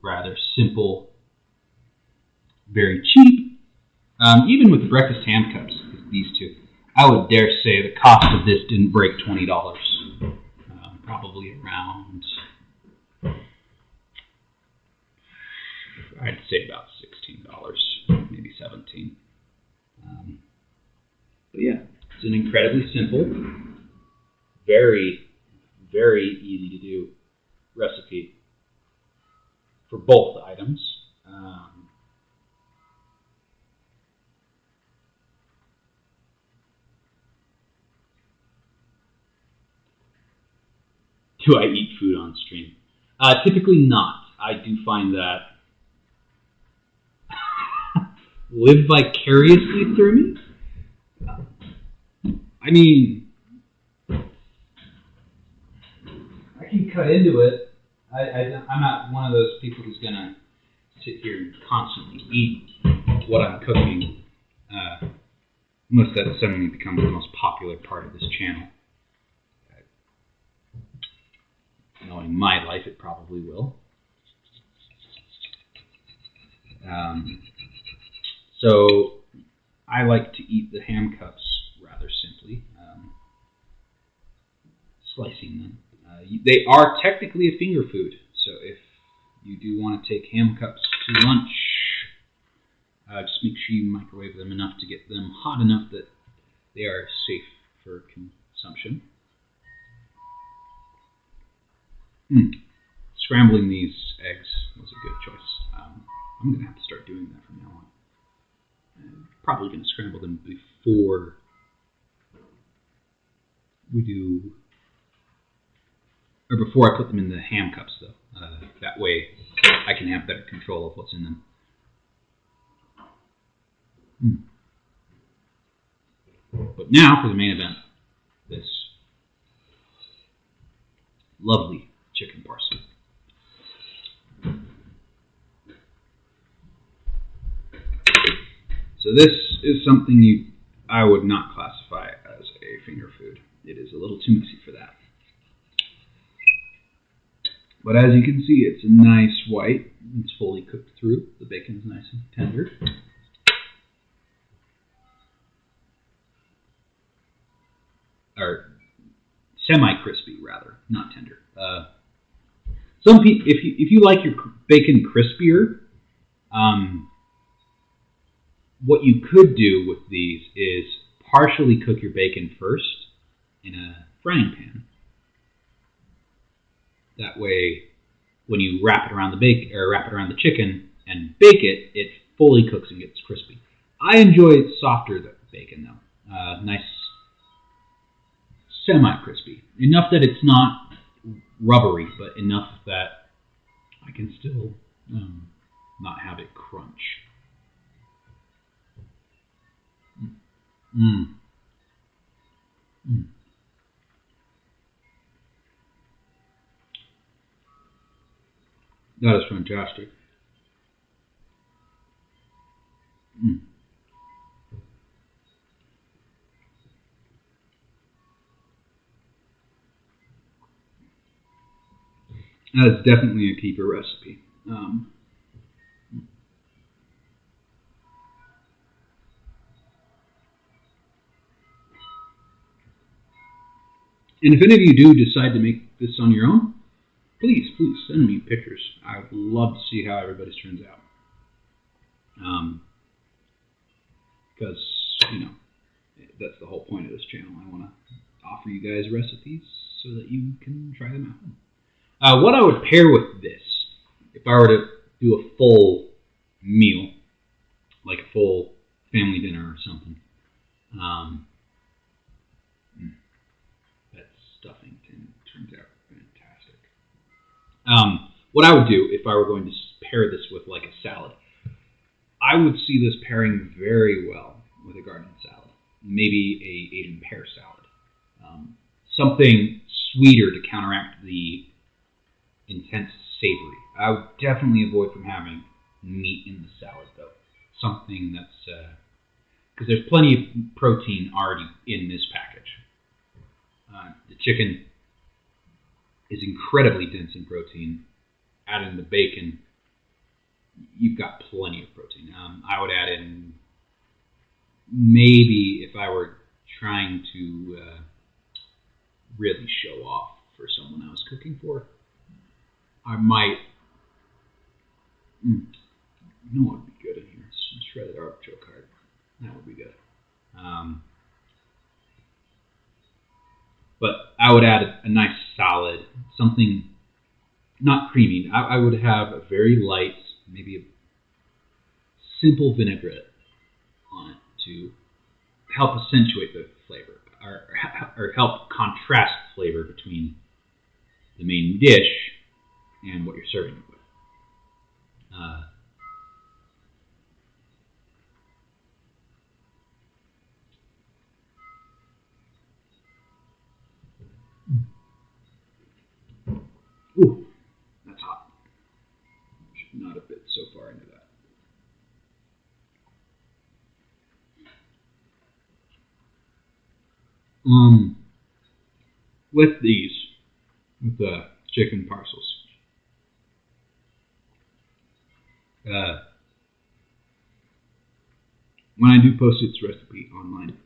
rather simple, very cheap, even with the breakfast ham cups, these two, I would dare say the cost of this didn't break $20. Probably around, I'd say about $16, maybe $17. But yeah, it's an incredibly simple, very, very easy to do recipe for both items. Do I eat food on stream? Typically not. I do find that live vicariously through me. I mean, I can cut into it. I'm not one of those people who's going to sit here and constantly eat what I'm cooking. Unless that suddenly becomes the most popular part of this channel. Knowing my life, it probably will. So I like to eat the ham cups rather simply, slicing them. They are technically a finger food, so if you do want to take ham cups to lunch, just make sure you microwave them enough to get them hot enough that they are safe for consumption. Scrambling these eggs was a good choice. I'm going to have to start doing that from now on. I'm probably going to scramble them before before I put them in the ham cups, though. That way I can have better control of what's in them. But now for the main event, this lovely chicken parsley. So this is something I would not classify as a finger food. It is a little too messy for that. But as you can see, it's a nice white. It's fully cooked through. The bacon's nice and tender. Or semi-crispy, rather, not tender. Some people, if you like your bacon crispier, what you could do with these is partially cook your bacon first in a frying pan. That way, when you wrap it around the chicken and bake it, it fully cooks and gets crispy. I enjoy softer bacon though, nice semi-crispy, enough that it's not rubbery, but enough that I can still not have it crunch. That is fantastic. That is definitely a keeper recipe. And if any of you do decide to make this on your own, please send me pictures. I would love to see how everybody's turns out. Because, that's the whole point of this channel. I want to offer you guys recipes so that you can try them out. What I would pair with this, if I were to do a full meal, like a full family dinner or something, that stuffing turns out fantastic. What I would do if I were going to pair this with like a salad, I would see this pairing very well with a garden salad, maybe a Asian pear salad. Something sweeter to counteract the intense savory. I would definitely avoid from having meat in the salad though. Something that's, because there's plenty of protein already in this package. The chicken is incredibly dense in protein. Add in the bacon, you've got plenty of protein. I would add in, maybe if I were trying to really show off for someone I was cooking for, I might, you know what would be good in here? Some shredded artichoke heart. That would be good. But I would add a nice salad, something not creamy. I would have a very light, maybe a simple vinaigrette on it to help accentuate the flavor, or help contrast flavor between the main dish and what you're serving it with. Ooh, that's hot. Should not have bit so far into that. With these, with the chicken parcels, when I do post its recipe online,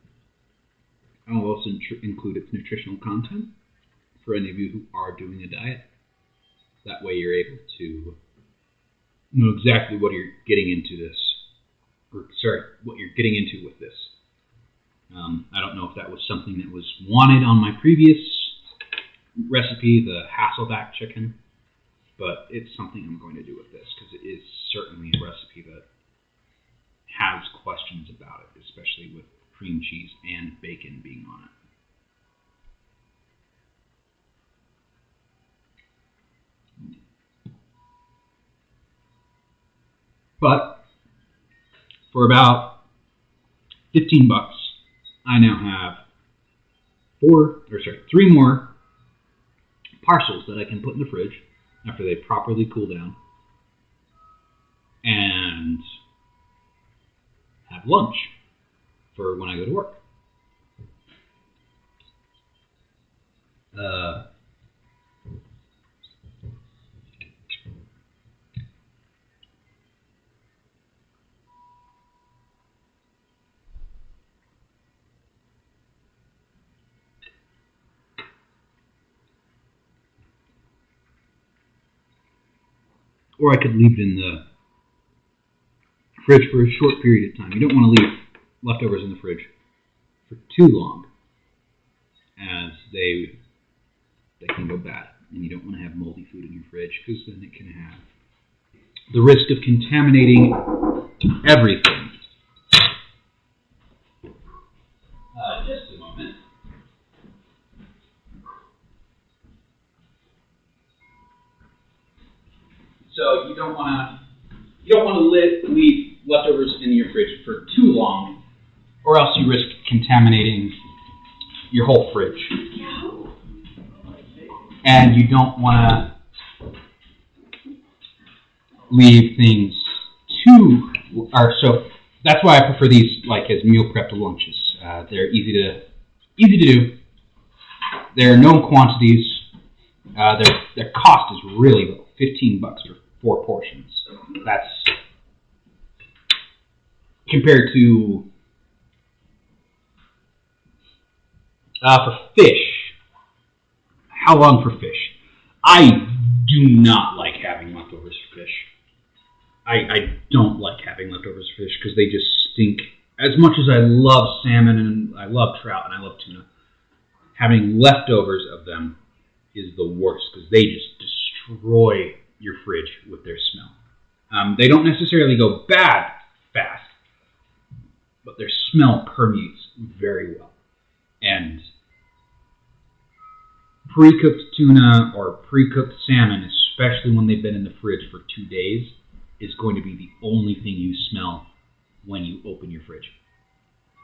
I'll also include its nutritional content for any of you who are doing a diet. That way you're able to know exactly what you're getting into what you're getting into with this. I don't know if that was something that was wanted on my previous recipe, the Hasselback chicken, but it's something I'm going to do with this because it is certainly a recipe that has questions about it, especially with cream cheese and bacon being on it. But for about 15 bucks, I now have 3 more parcels that I can put in the fridge after they properly cool down and have lunch for when I go to work. or I could leave it in the fridge for a short period of time. You don't want to leave leftovers in the fridge for too long, as they can go bad, and you don't want to have moldy food in your fridge, because then it can have the risk of contaminating everything. Just a moment. So you don't want to leave leftovers in your fridge for too long, or else you risk contaminating your whole fridge. And you don't want to leave things so that's why I prefer these like as meal prep lunches. They're easy to do. They're known quantities. Their cost is really low, $15 for 4 portions. That's compared to for fish. How long for fish? I do not like having leftovers for fish. I don't like having leftovers for fish because they just stink. As much as I love salmon and I love trout and I love tuna, having leftovers of them is the worst because they just destroy your fridge with their smell. They don't necessarily go bad fast, but their smell permeates very well. And pre-cooked tuna or pre-cooked salmon, especially when they've been in the fridge for 2 days, is going to be the only thing you smell when you open your fridge.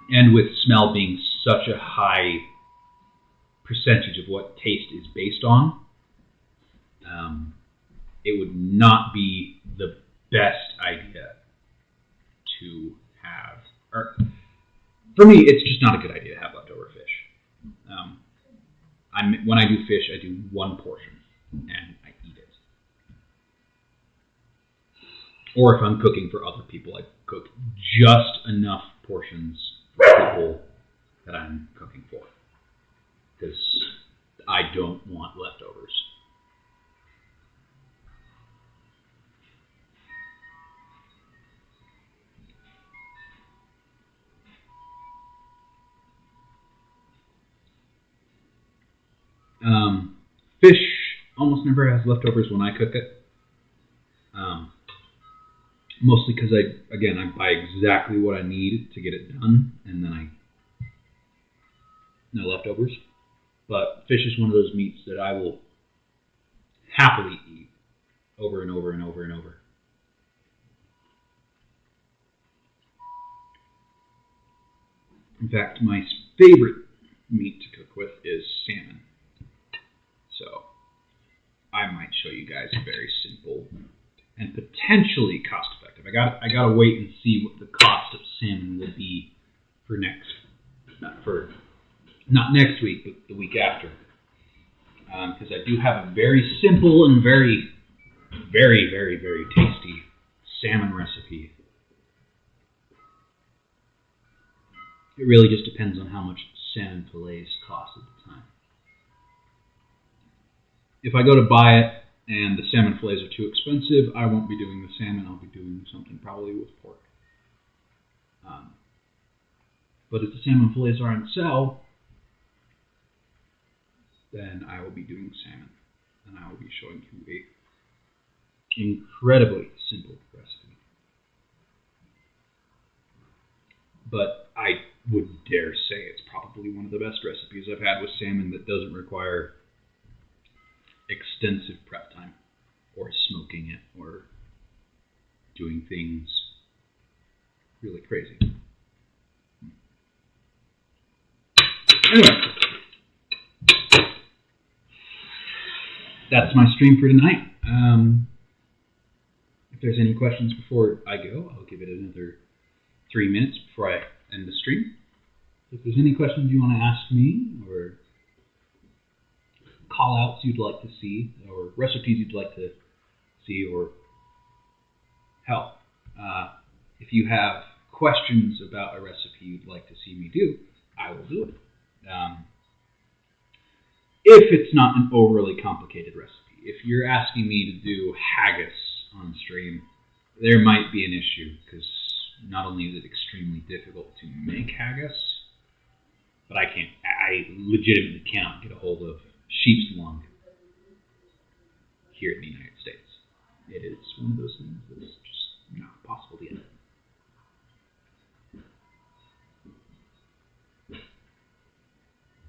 And with smell being such a high percentage of what taste is based on, it would not be the best idea to have. Or for me, it's just not a good idea to have leftover fish. When I do fish, I do 1 portion, and I eat it. Or if I'm cooking for other people, I cook just enough portions for people that I'm cooking for. Because I don't want leftovers. Fish almost never has leftovers when I cook it. Mostly because I buy exactly what I need to get it done, and then no leftovers. But fish is one of those meats that I will happily eat over and over and over and over. In fact, my favorite meat to cook with is salmon. So I might show you guys a very simple and potentially cost-effective. I gotta wait and see what the cost of salmon will be for not next week, but the week after. Because I do have a very simple and very, very, very, very tasty salmon recipe. It really just depends on how much salmon fillets cost at the time. If I go to buy it and the salmon fillets are too expensive, I won't be doing the salmon. I'll be doing something probably with pork. But if the salmon fillets are on sale, then I will be doing salmon. And I will be showing you an incredibly simple recipe. But I would dare say it's probably one of the best recipes I've had with salmon that doesn't require extensive prep time or smoking it or doing things really crazy. Anyway, that's my stream for tonight. If there's any questions before I go, I'll give it another 3 minutes before I end the stream. If there's any questions you want to ask me, or call-outs you'd like to see, or recipes you'd like to see, or hell, if you have questions about a recipe you'd like to see me do, I will do it. If it's not an overly complicated recipe. If you're asking me to do haggis on stream, there might be an issue, because not only is it extremely difficult to make haggis, but I legitimately cannot get a hold of sheep's lung here in the United States. It is one of those things that's just not possible to get.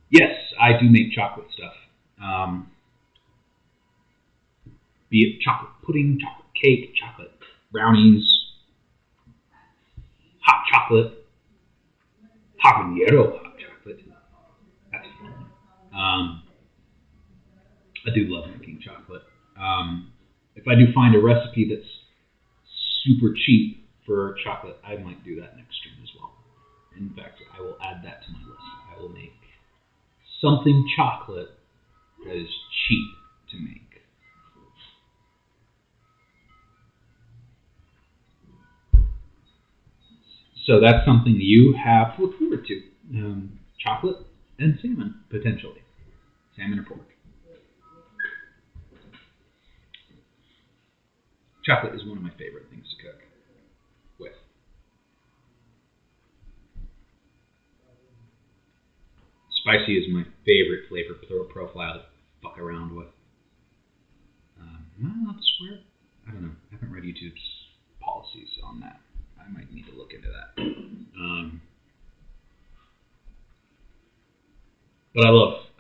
Yes, I do make chocolate stuff. Be it chocolate pudding, chocolate cake, chocolate brownies, hot chocolate, habanero hot chocolate. That's fun. I do love making chocolate. If I do find a recipe that's super cheap for chocolate, I might do that next stream as well. In fact, I will add that to my list. I will make something chocolate that is cheap to make. So that's something you have to look forward to. Chocolate and salmon, potentially. Salmon or pork. Chocolate is one of my favorite things to cook with. Spicy is my favorite flavor profile to fuck around with. Well, that's where, I don't know. I haven't read YouTube's policies on that. I might need to look into that. But I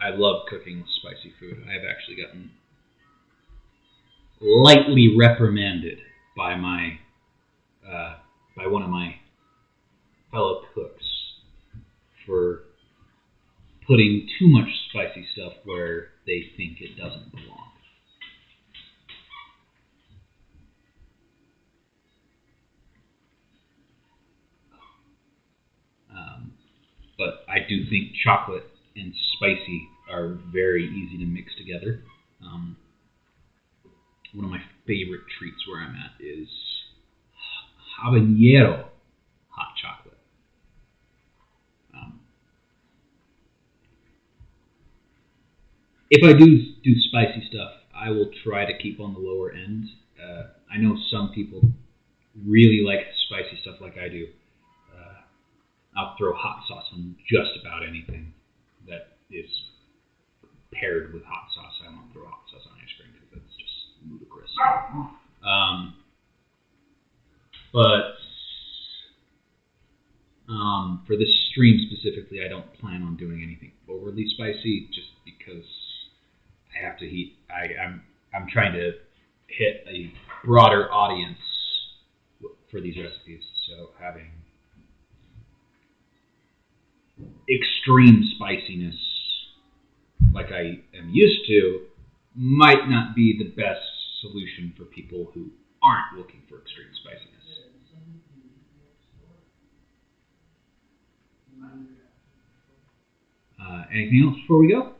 love cooking spicy food. I've actually gotten lightly reprimanded by one of my fellow cooks for putting too much spicy stuff where they think it doesn't belong. But I do think chocolate and spicy are very easy to mix together. One of my favorite treats where I'm at is habanero hot chocolate. If I do spicy stuff, I will try to keep on the lower end. I know some people really like spicy stuff like I do. I'll throw hot sauce on just about anything that is paired with hot sauce. I won't throw hot sauce on ice cream because that's just ludicrous. But for this stream specifically, I don't plan on doing anything overly spicy just because I have to heat. I'm trying to hit a broader audience for these recipes, so having extreme spiciness like I am used to might not be the best solution for people who aren't looking for extreme spiciness. Anything else before we go?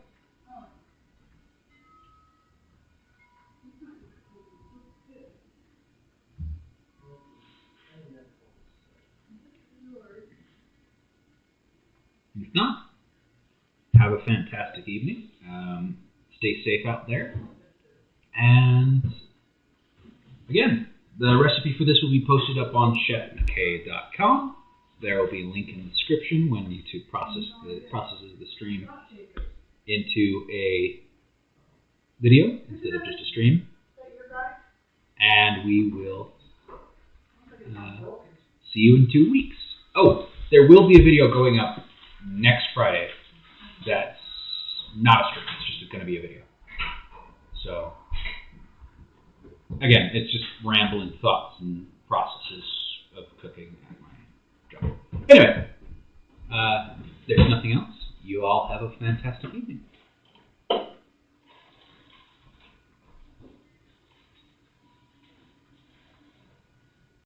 If not, have a fantastic evening. Stay safe out there. And again, the recipe for this will be posted up on chefmckay.com. There will be a link in the description when YouTube processes the stream into a video instead of just a stream. And we will see you in 2 weeks. Oh, there will be a video going up next Friday that's not a stream. It's just going to be a video. So, again, it's just rambling thoughts and processes of cooking at my job. Anyway, there's nothing else. You all have a fantastic evening.